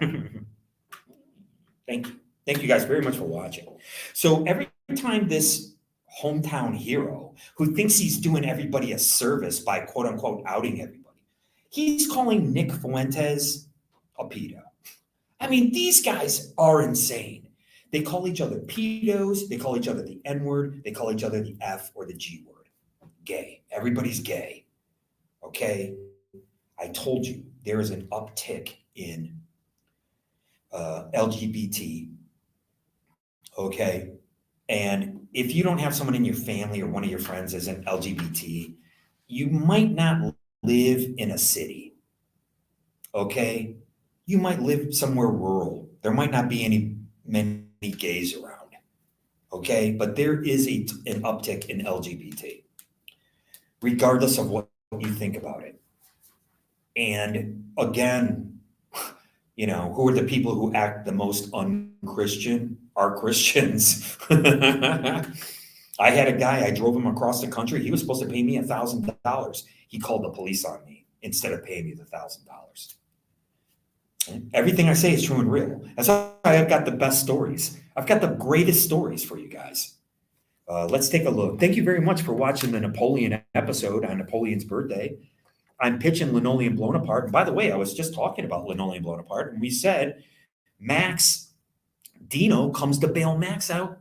Thank you. Thank you guys very much for watching. So every time this hometown hero who thinks he's doing everybody a service by quote unquote outing everybody, he's calling Nick Fuentes a pedo. I mean, these guys are insane. They call each other pedos. They call each other the N-word. They call each other the F or the G word. Gay. Everybody's gay. Okay? I told you there is an uptick in LGBT. Okay? And if you don't have someone in your family or one of your friends as an LGBT, you might not live in a city. Okay? You might live somewhere rural. There might not be many gays around. Okay? But there is an uptick in LGBT, regardless of what you think about it. And again, who are the people who act the most unchristian? Are Christians. I had a guy, I drove him across the country. He was supposed to pay me $1,000. He called the police on me instead of paying me the $1,000. Everything I say is true and real. That's why I've got the best stories. I've got the greatest stories for you guys. Let's take a look. Thank you very much for watching the Napoleon episode on Napoleon's birthday. I'm pitching Linoleum Blown Apart. And by the way, I was just talking about Linoleum Blown Apart, and we said Dino comes to bail Max out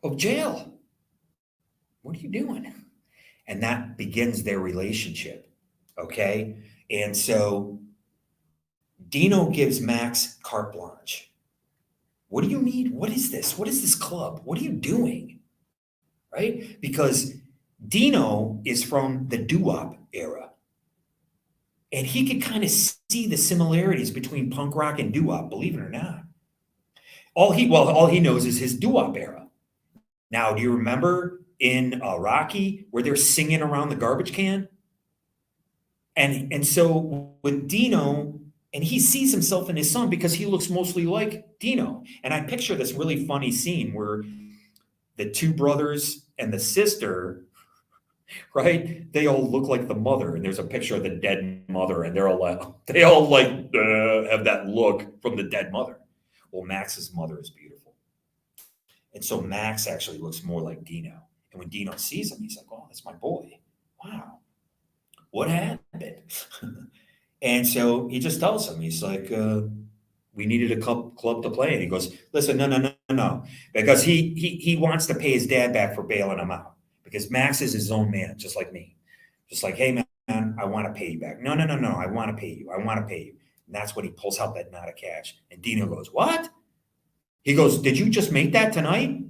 of jail. What are you doing? And that begins their relationship. Okay? And so Dino gives Max carte blanche. What do you need? What is this? What is this club? What are you doing? Right? Because Dino is from the doo-wop era. And he could kind of see the similarities between punk rock and doo-wop, believe it or not. All he knows is his doo-wop era. Now, do you remember in Rocky where they're singing around the garbage can? And so with Dino, and he sees himself in his son because he looks mostly like Dino. And I picture this really funny scene where the two brothers and the sister, right? They all look like the mother, and there's a picture of the dead mother, and they all have that look from the dead mother. Well, Max's mother is beautiful. And so Max actually looks more like Dino. And when Dino sees him, he's like, oh, that's my boy. Wow. What happened? And so he just tells him, he's like, we needed a club to play. And he goes, listen, no. Because he wants to pay his dad back for bailing him out. Because Max is his own man, just like me. Just like, hey, man, I want to pay you back. No, I want to pay you. I want to pay you. And that's when he pulls out that knot of cash. And Dino goes, what? He goes, did you just make that tonight?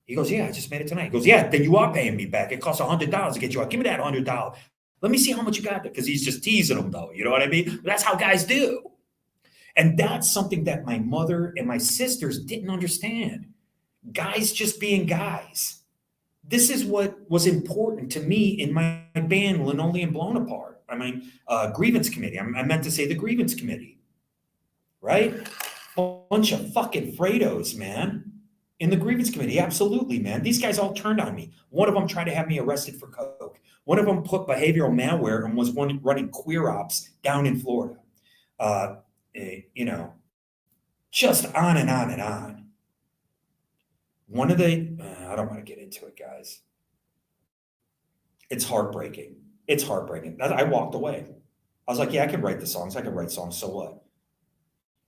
He goes, yeah, I just made it tonight. He goes, yeah, then you are paying me back. It costs $100 to get you out. Give me that $100. Let me see how much you got there. Because he's just teasing him, though. You know what I mean? But that's how guys do. And that's something that my mother and my sisters didn't understand. Guys just being guys. This is what was important to me in my band, Linoleum Blown Apart. I mean, grievance committee. I meant to say the grievance committee, right? A bunch of fucking Fredos, man, in the grievance committee. Absolutely, man. These guys all turned on me. One of them tried to have me arrested for coke. One of them put behavioral malware and was running queer ops down in Florida. Just on and on and on. One of the, I don't want to get into it, guys. It's heartbreaking. I walked away. I was like, yeah, I can write the songs. I can write songs. So what?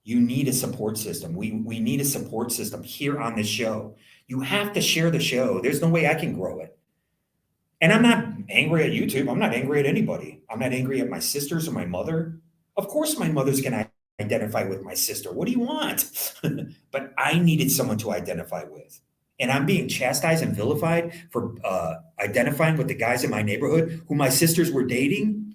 You need a support system. We need a support system here on this show. You have to share the show. There's no way I can grow it. And I'm not angry at YouTube. I'm not angry at anybody. I'm not angry at my sisters or my mother. Of course, my mother's going to identify with my sister. What do you want? But I needed someone to identify with. And I'm being chastised and vilified for identifying with the guys in my neighborhood who my sisters were dating.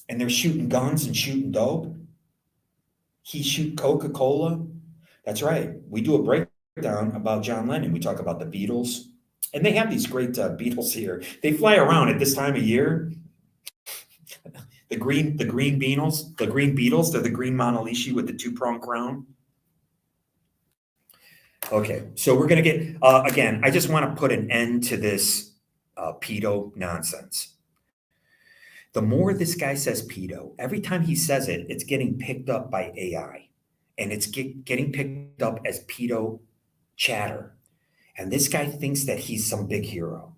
And they're shooting guns and shooting dope. He shoot Coca-Cola. That's right. We do a breakdown about John Lennon. We talk about the Beatles. And they have these great Beatles here. They fly around at this time of year. The green Beatles, they're the green Monolith with the two-pronged crown. Okay, so we're going to get, again, I just want to put an end to this pedo nonsense. The more this guy says pedo, every time he says it, it's getting picked up by AI. And it's getting picked up as pedo chatter. And this guy thinks that he's some big hero.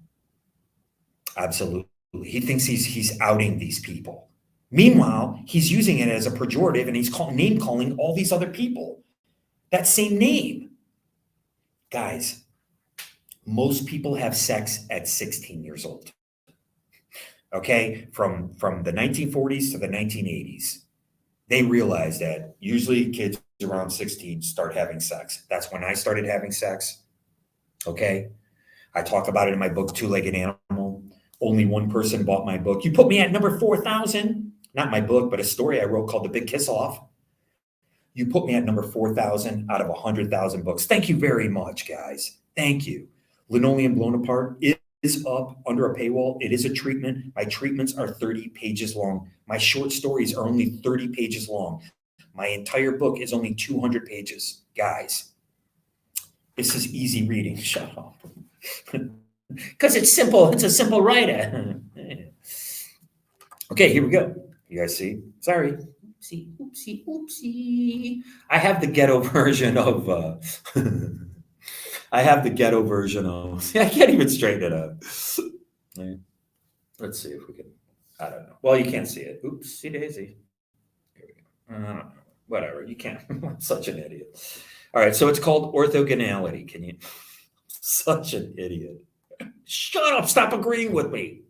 Absolutely. He thinks he's outing these people. Meanwhile, he's using it as a pejorative and he's name calling all these other people. That same name. Guys, most people have sex at 16 years old. Okay, from the 1940s to the 1980s, they realized that usually kids around 16 start having sex. That's when I started having sex. Okay, I talk about it in my book, Two-Legged Animal. Only one person bought my book. You put me at number 4,000. Not my book, but a story I wrote called The Big Kiss Off. You put me at number 4,000 out of 100,000 books. Thank you very much, guys. Thank you. Linoleum Blown Apart is up under a paywall. It is a treatment. My treatments are 30 pages long. My short stories are only 30 pages long. My entire book is only 200 pages. Guys, this is easy reading. Shut up. Because it's simple. It's a simple writer. Okay, here we go. You guys see? Sorry. Oopsie. I have the ghetto version of I can't even straighten it up. Let's see if we can. I don't know. Well, you can't see it. Oopsie daisy. Here we go. I don't know. Whatever. You can't. I'm such an idiot. All right. So it's called orthogonality. Can you? Such an idiot. Shut up. Stop agreeing with me.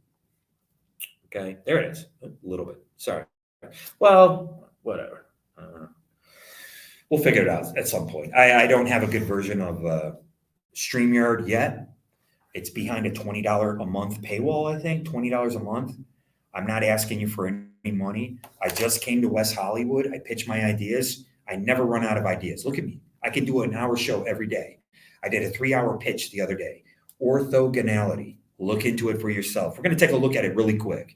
Okay. There it is. A little bit. Sorry. Well, whatever. We'll figure it out at some point. I don't have a good version of StreamYard yet. It's behind a $20 a month paywall, I think, $20 a month. I'm not asking you for any money. I just came to West Hollywood. I pitch my ideas. I never run out of ideas. Look at me. I can do an hour show every day. I did a 3-hour pitch the other day. Orthogonality. Look into it for yourself. We're going to take a look at it really quick.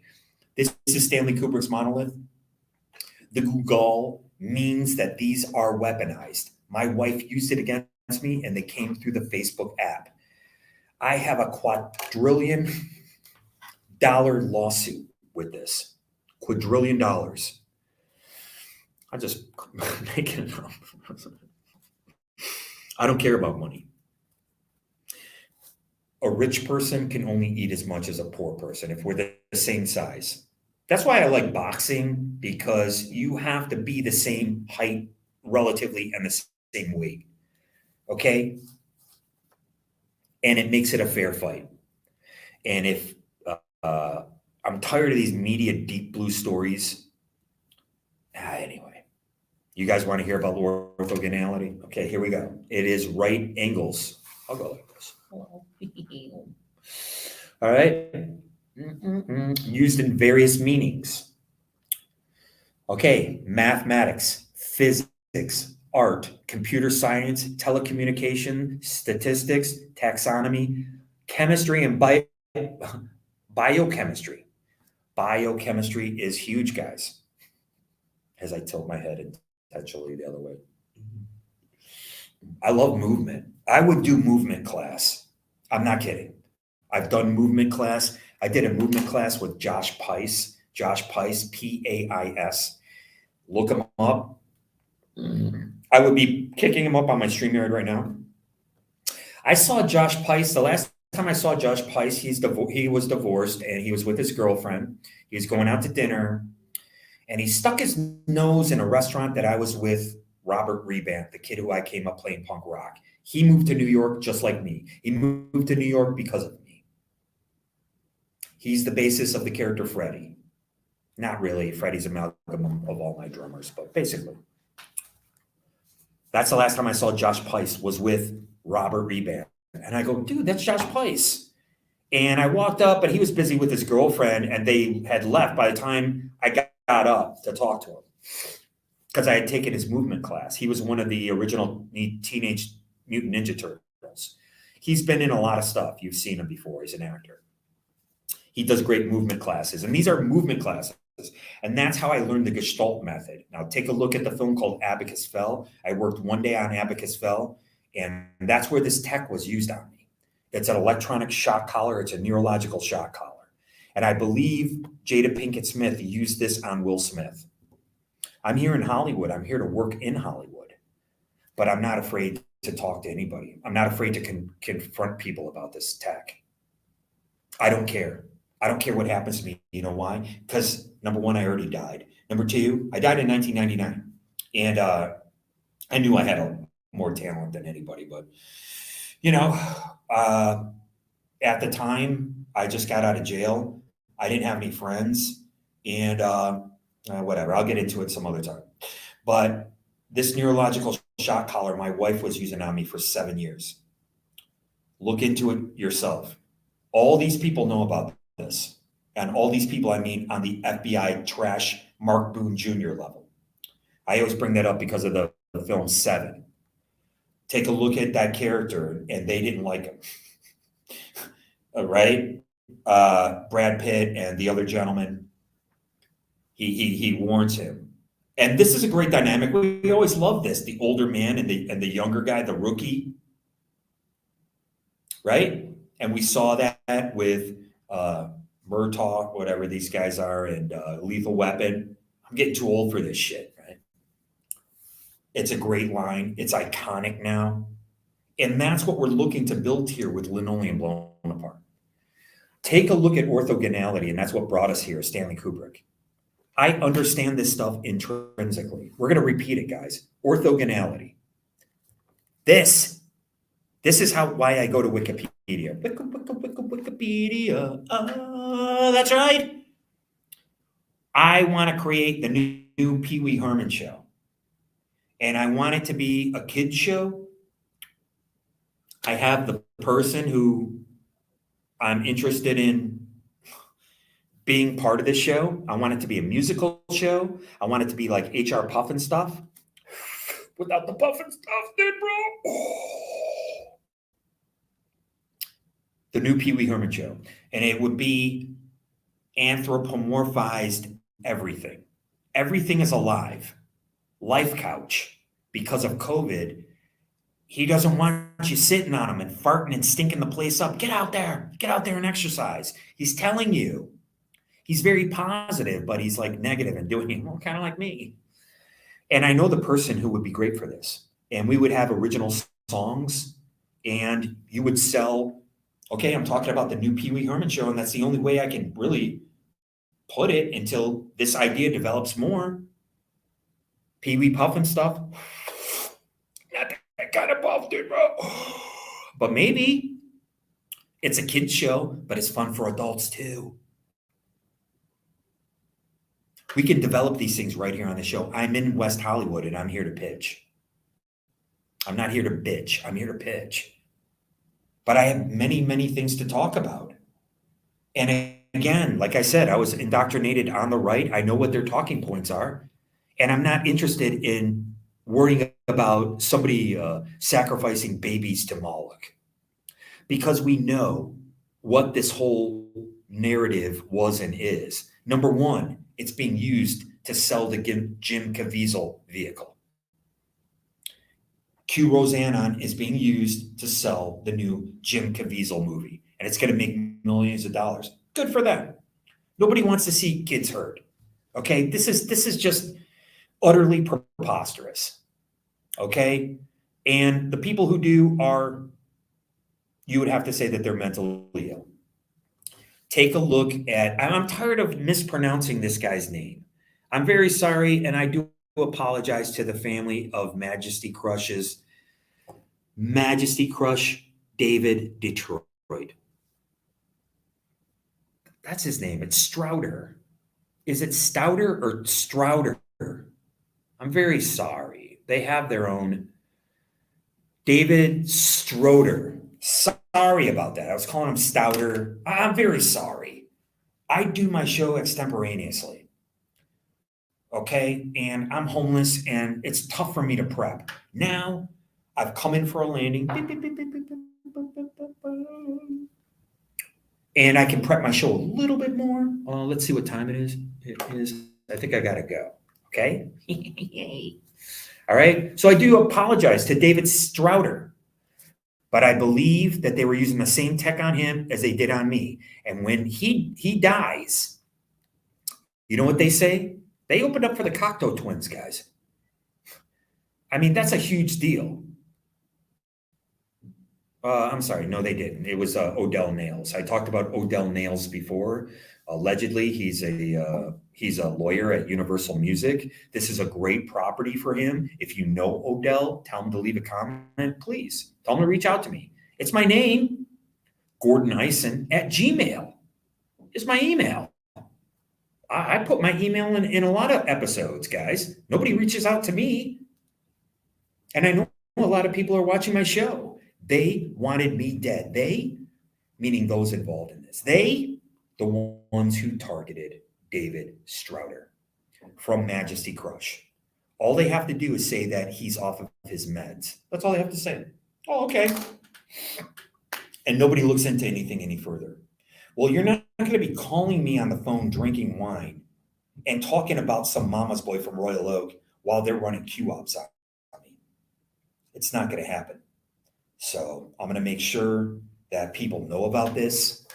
This is Stanley Kubrick's Monolith. The Google means that these are weaponized. My wife used it against me and they came through the Facebook app. I have a $250 lawsuit with this. $250. I just make it up. I don't care about money. A rich person can only eat as much as a poor person if we're the same size. That's why I like boxing, because you have to be the same height relatively and the same weight. Okay? And it makes it a fair fight. And if I'm tired of these media deep blue stories. Anyway, you guys want to hear about orthogonality? Okay, here we go. It is right angles. I'll go like this. All right. Used in various meanings. Okay, mathematics, physics, art, computer science, telecommunication, statistics, taxonomy, chemistry, and biochemistry. Biochemistry is huge, guys. As I tilt my head intentionally the other way. I love movement. I would do movement class. I'm not kidding. I've done movement class. I did a movement class with Josh Pais. Josh Pais, P-A-I-S. Look him up. I would be kicking him up on my StreamYard right now. I saw Josh Pais. The last time I saw Josh Pais, he was divorced and he was with his girlfriend. He was going out to dinner and he stuck his nose in a restaurant that I was with Robert Rebant, the kid who I came up playing punk rock. He moved to New York just like me. He moved to New York because of me. He's the basis of the character Freddie. Not really. Freddie's amalgam of all my drummers, but basically. That's the last time I saw Josh Pice was with Robert Rebant. And I go, dude, that's Josh Pice. And I walked up, but he was busy with his girlfriend, and they had left by the time I got up to talk to him. Because I had taken his movement class. He was one of the original Teenage Mutant Ninja Turtles. He's been in a lot of stuff. You've seen him before. He's an actor. He does great movement classes. And these are movement classes. And that's how I learned the Gestalt method. Now, take a look at the film called Abacus Fell. I worked one day on Abacus Fell, and that's where this tech was used on me. It's an electronic shock collar. It's a neurological shock collar. And I believe Jada Pinkett Smith used this on Will Smith. I'm here in Hollywood. I'm here to work in Hollywood. But I'm not afraid to talk to anybody. I'm not afraid to confront people about this tech. I don't care. I don't care what happens to me. You know why? Because number one, I already died. Number two, I died in 1999. And I knew I had more talent than anybody. But, at the time, I just got out of jail. I didn't have any friends. And whatever, I'll get into it some other time. But this neurological shock collar, my wife was using on me for 7 years. Look into it yourself. All these people know about this. And all these people, I mean, on the FBI trash Mark Boone Jr. level. I always bring that up because of the film Seven. Take a look at that character, and they didn't like him. Right? Brad Pitt and the other gentleman, he warns him. And this is a great dynamic. We always love this, the older man and the younger guy, the rookie. Right? And we saw that with Murtaugh, whatever these guys are, and Lethal Weapon. I'm getting too old for this shit, right? It's a great line. It's iconic now. And that's what we're looking to build here with Linoleum Blownapart. Take a look at orthogonality, and that's what brought us here, Stanley Kubrick. I understand this stuff intrinsically. We're going to repeat it, guys. Orthogonality. This is why I go to Wikipedia. Wikipedia. That's right. I want to create the new Pee Wee Herman show. And I want it to be a kid's show. I have the person who I'm interested in being part of this show. I want it to be a musical show. I want it to be like HR Puffin stuff. Without the Puffin stuff, dude, bro. The new Pee Wee Herman show. And it would be anthropomorphized everything. Everything is alive. Life couch. Because of COVID, he doesn't want you sitting on him and farting and stinking the place up. Get out there and exercise. He's telling you. He's very positive, but he's like negative and doing it, well, kind of like me. And I know the person who would be great for this. And we would have original songs, and you would sell, okay, I'm talking about the new Pee Wee Herman show, and that's the only way I can really put it until this idea develops more. Pee Wee Puffin stuff. Not that kind of puff, dude, bro. But maybe it's a kid's show, but it's fun for adults too. We can develop these things right here on the show. I'm in West Hollywood, and I'm here to pitch. I'm not here to bitch. I'm here to pitch. But I have many, many things to talk about. And again, like I said, I was indoctrinated on the right. I know what their talking points are. And I'm not interested in worrying about somebody sacrificing babies to Moloch. Because we know what this whole narrative was and is. Number one, it's being used to sell the Jim Caviezel vehicle. Q Roseanne is being used to sell the new Jim Caviezel movie. And it's going to make millions of dollars. Good for them. Nobody wants to see kids hurt. Okay? This is just utterly preposterous. Okay? And the people who do are, you would have to say that they're mentally ill. Take a look at, I'm tired of mispronouncing this guy's name. I'm very sorry, and I do apologize to the family of Majesty Crush's Majesty Crush David Detroit. That's his name. It's Strouder. Is it Stouter or Strouder? I'm very sorry. They have their own. David Stroder. Sorry about that. I was calling him Stouter. I'm very sorry. I do my show extemporaneously. Okay? And I'm homeless and it's tough for me to prep. Now, I've come in for a landing. And I can prep my show a little bit more. Let's see what time it is. It is, I think I got to go. Okay? All right? So I do apologize to David Strouder. But I believe that they were using the same tech on him as they did on me. And when he dies, you know what they say? They opened up for the Cocteau Twins, guys. I mean, that's a huge deal. I'm sorry. No, they didn't. It was Odell Nails. I talked about Odell Nails before. Allegedly, he's a lawyer at Universal Music. This is a great property for him. If you know Odell, tell him to leave a comment, please. Tell him to reach out to me. It's my name, GordonIson@gmail. Is my email. I put my email in a lot of episodes, guys. Nobody reaches out to me. And I know a lot of people are watching my show. They wanted me dead. They, meaning those involved in this. They, the ones who targeted David Strouder from Majesty Crush. All they have to do is say that he's off of his meds. That's all they have to say. Oh, okay. And nobody looks into anything any further. Well, you're not going to be calling me on the phone drinking wine and talking about some mama's boy from Royal Oak while they're running Q-ops on me. It's not going to happen. So I'm going to make sure that people know about this.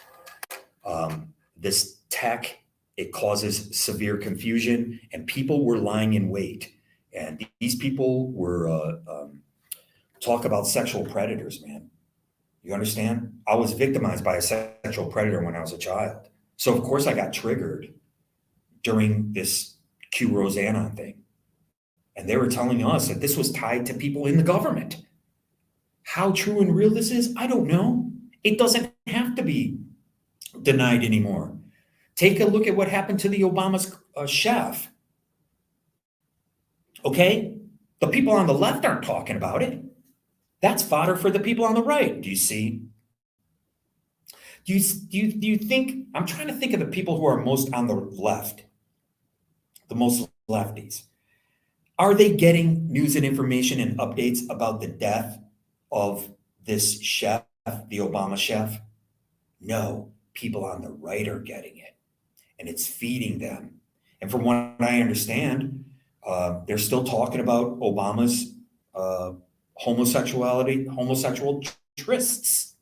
This tech, it causes severe confusion, and people were lying in wait. And these people were talk about sexual predators, man. You understand? I was victimized by a sexual predator when I was a child. So of course I got triggered during this Q Roseanne thing. And they were telling us that this was tied to people in the government. How true and real this is, I don't know. It doesn't have to be denied anymore. Take a look at what happened to the Obama's chef. Okay? The people on the left aren't talking about it. That's fodder for the people on the right. Do you see? Do you think, I'm trying to think of the people who are most on the left, the most lefties. Are they getting news and information and updates about the death of this chef, the Obama chef? No, people on the right are getting it, and it's feeding them. And from what I understand, they're still talking about Obama's homosexual trysts.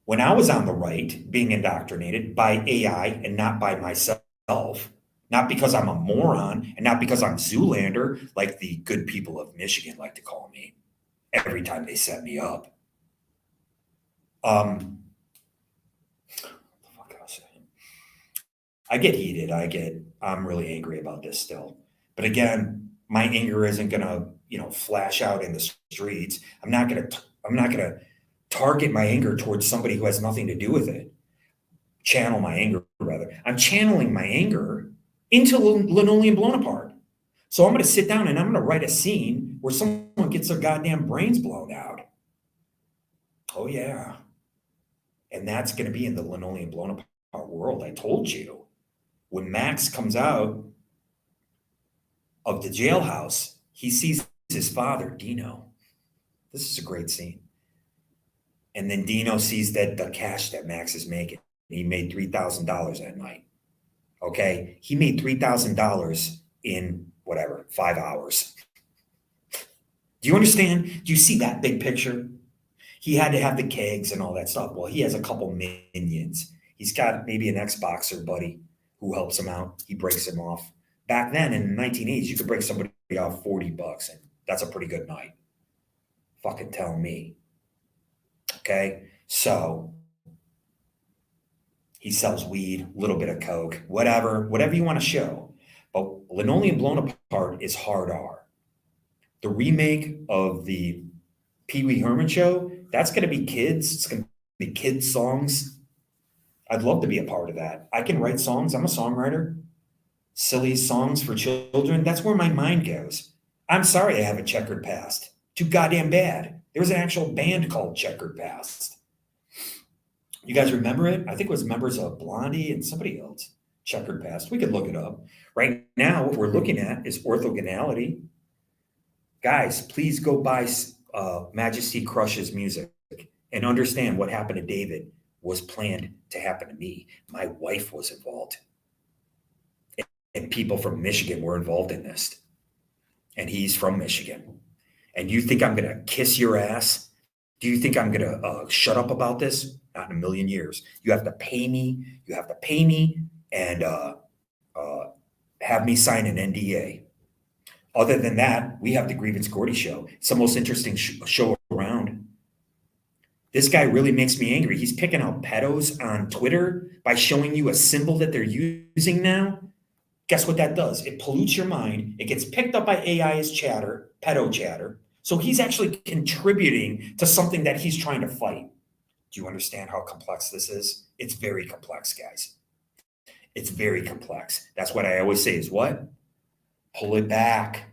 When I was on the right, being indoctrinated by AI and not by myself, not because I'm a moron and not because I'm Zoolander, like the good people of Michigan like to call me every time they set me up. What the fuck else? I get heated. I'm really angry about this still. But again, my anger isn't gonna, flash out in the streets. I'm not gonna target my anger towards somebody who has nothing to do with it. Channel my anger, rather. I'm channeling my anger into Linoleum Blownapart. So I'm gonna sit down and I'm gonna write a scene where someone gets their goddamn brains blown out. Oh yeah. And that's gonna be in the Linoleum Blownapart world. I told you. When Max comes out of the jailhouse, he sees his father, Dino. This is a great scene. And then Dino sees that the cash that Max is making. He made $3,000 that night. Okay? He made $3,000 in 5 hours. Do you understand? Do you see that big picture? He had to have the kegs and all that stuff. Well, he has a couple minions. He's got maybe an Xboxer buddy who helps him out. He breaks him off. Back then in the 1980s, you could break somebody off $40, and that's a pretty good night. Fucking tell me. Okay? So he sells weed, a little bit of coke, whatever you want to show. But Linoleum Blown Apart is hard R. The remake of the Pee Wee Herman show, that's going to be kids. It's going to be kids' songs. I'd love to be a part of that. I can write songs. I'm a songwriter. Silly songs for children. That's where my mind goes. I'm sorry I have a checkered past. Too goddamn bad. There was an actual band called Checkered Past. You guys remember it? I think it was members of Blondie and somebody else. Checkered Past. We could look it up. Right now, what we're looking at is orthogonality. Guys, please go buy Majesty Crush's music and understand what happened to David was planned to happen to me. My wife was involved. And people from Michigan were involved in this. And he's from Michigan. And you think I'm going to kiss your ass? Do you think I'm going to shut up about this? Not in a million years. You have to pay me. You have to pay me and have me sign an NDA. Other than that, we have the Grievance Gordy show. It's the most interesting show around. This guy really makes me angry. He's picking out pedos on Twitter by showing you a symbol that they're using now. Guess what that does? It pollutes your mind. It gets picked up by AI as chatter, pedo chatter. So he's actually contributing to something that he's trying to fight. Do you understand how complex this is? It's very complex, guys. It's very complex. That's what I always say is what? Pull it back.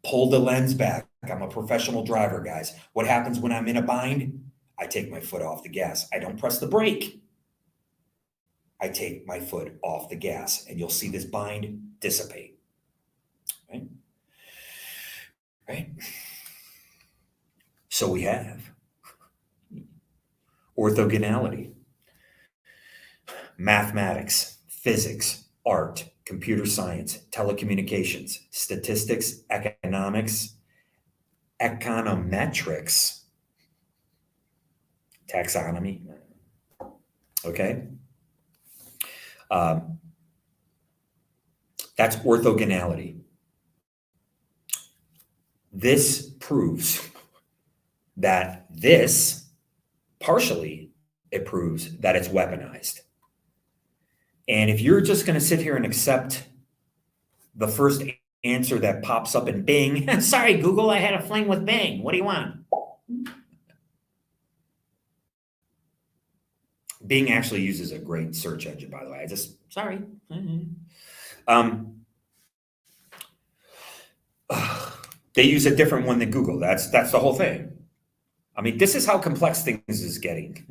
Pull the lens back. I'm a professional driver, guys. What happens when I'm in a bind? I take my foot off the gas. I don't press the brake. I take my foot off the gas, and you'll see this bind dissipate. Right? Right? So we have orthogonality, mathematics, physics, art, computer science, telecommunications, statistics, economics, econometrics, taxonomy. Okay? That's orthogonality. This proves that partially, it proves that it's weaponized. And if you're just going to sit here and accept the first answer that pops up in Bing, sorry, Google, I had a fling with Bing. What do you want? Bing actually uses a great search engine, by the way. Sorry. They use a different one than Google. That's the whole thing. I mean, this is how complex things is getting.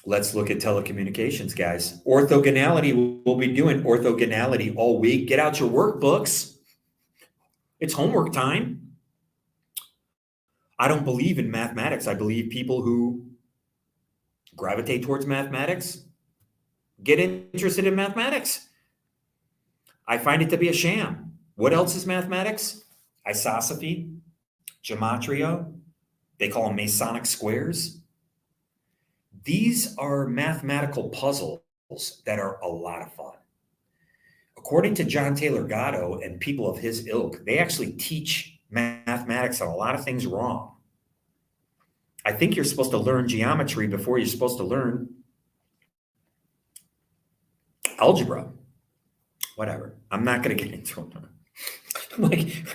Let's look at telecommunications, guys. Orthogonality, we'll be doing orthogonality all week. Get out your workbooks. It's homework time. I don't believe in mathematics. I believe people who gravitate towards mathematics get interested in mathematics. I find it to be a sham. What else is mathematics? Isosophy, gematria. They call them Masonic squares. These are mathematical puzzles that are a lot of fun. According to John Taylor Gatto and people of his ilk, they actually teach mathematics on a lot of things wrong. I think you're supposed to learn geometry before you're supposed to learn algebra. Whatever. I'm not going to get into it. Like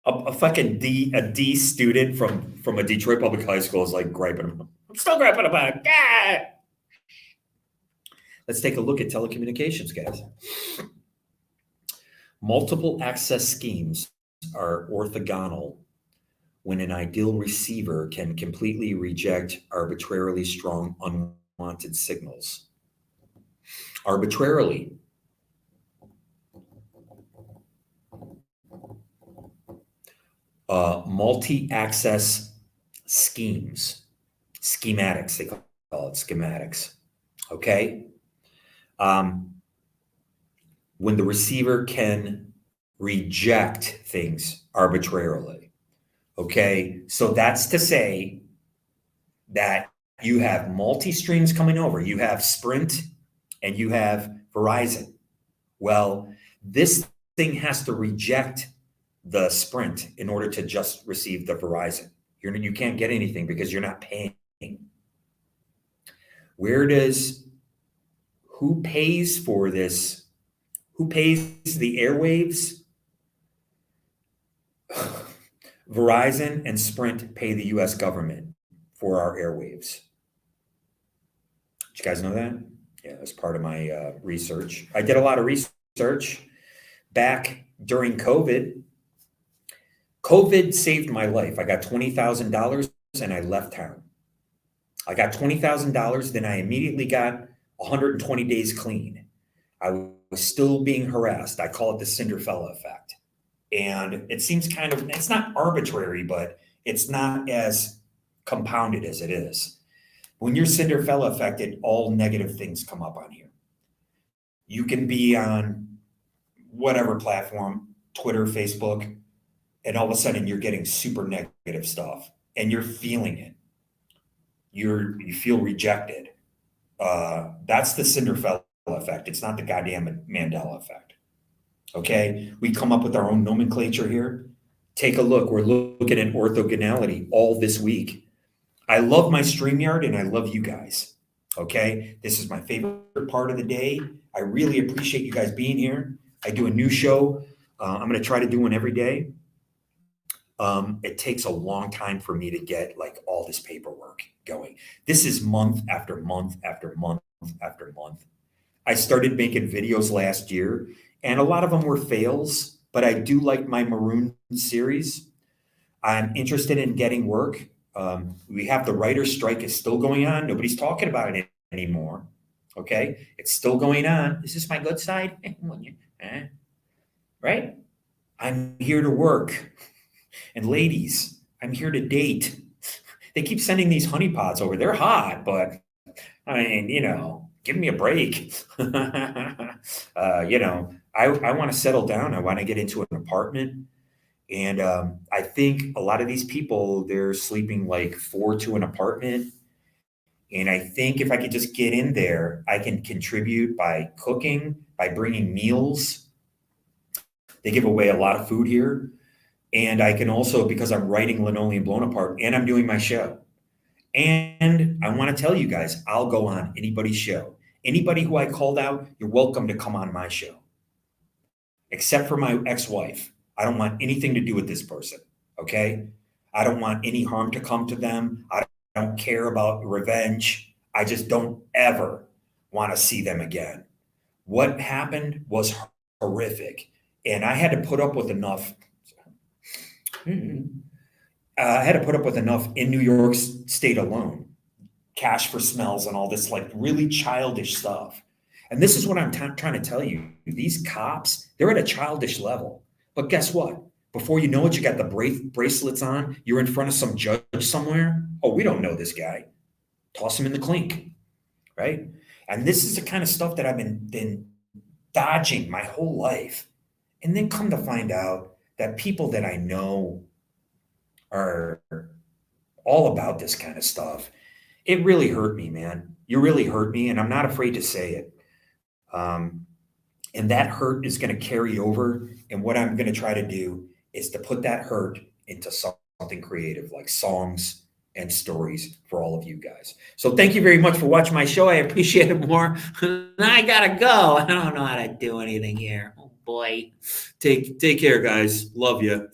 a fucking D student from a Detroit public high school is like griping. I'm still griping about it. Ah! Let's take a look at telecommunications, guys. Multiple access schemes are orthogonal when an ideal receiver can completely reject arbitrarily strong unwanted signals. Arbitrarily. Multi-access schemes, schematics, they call it schematics, okay? When the receiver can reject things arbitrarily, okay? So that's to say that you have multi-streams coming over. You have Sprint and you have Verizon. Well, this thing has to reject the Sprint in order to just receive the Verizon. You can't get anything because you're not paying. Who pays for this? Who pays the airwaves? Verizon and Sprint pay the US government for our airwaves. Did you guys know that? Yeah, that's part of my research. I did a lot of research back during COVID. COVID saved my life. I got $20,000 and I left town. I got $20,000, then I immediately got 120 days clean. I was still being harassed. I call it the Cinderella effect. And it seems kind of, it's not arbitrary, but it's not as compounded as it is. When you're Cinderella affected, all negative things come up on here. You can be on whatever platform, Twitter, Facebook, and all of a sudden you're getting super negative stuff and you're feeling it. You feel rejected. That's the Cinderella effect. It's not the goddamn Mandela effect. Okay, we come up with our own nomenclature here. Take a look. We're looking at orthogonality all this week. I love my StreamYard and I love you guys. Okay, this is my favorite part of the day. I really appreciate you guys being here. I do a new show. I'm going to try to do one every day. It takes a long time for me to get like all this paperwork going. This is month after month after month after month. I started making videos last year and a lot of them were fails, but I do like my Maroon series. I'm interested in getting work. We have the writer's strike is still going on. Nobody's talking about it anymore. Okay. It's still going on. Is this my good side? Right? I'm here to work. And ladies, I'm here to date. They keep sending these honeypots over. They're hot, but I mean, give me a break. I want to settle down. I want to get into an apartment. And I think a lot of these people, they're sleeping like 4 to an apartment. And I think if I could just get in there, I can contribute by cooking, by bringing meals. They give away a lot of food here. And I can also, because I'm writing Linoleum Blownapart and I'm doing my show. And I want to tell you guys, I'll go on anybody's show. Anybody who I called out, you're welcome to come on my show. Except for my ex-wife. I don't want anything to do with this person, okay? I don't want any harm to come to them. I don't care about revenge. I just don't ever want to see them again. What happened was horrific. And I had to put up with enough. I had to put up with enough in New York State alone. Cash for smells and all this like really childish stuff. And this is what I'm trying to tell you. These cops, they're at a childish level. But guess what? Before you know it, you got the bracelets on. You're in front of some judge somewhere. Oh, we don't know this guy. Toss him in the clink, right? And this is the kind of stuff that I've been dodging my whole life. And then come to find out that people that I know are all about this kind of stuff. It really hurt me, man. You really hurt me, and I'm not afraid to say it. And that hurt is going to carry over. And what I'm going to try to do is to put that hurt into something creative, like songs and stories for all of you guys. So thank you very much for watching my show. I appreciate it more. I gotta go. I don't know how to do anything here. Oh boy. Take care, guys. Love you.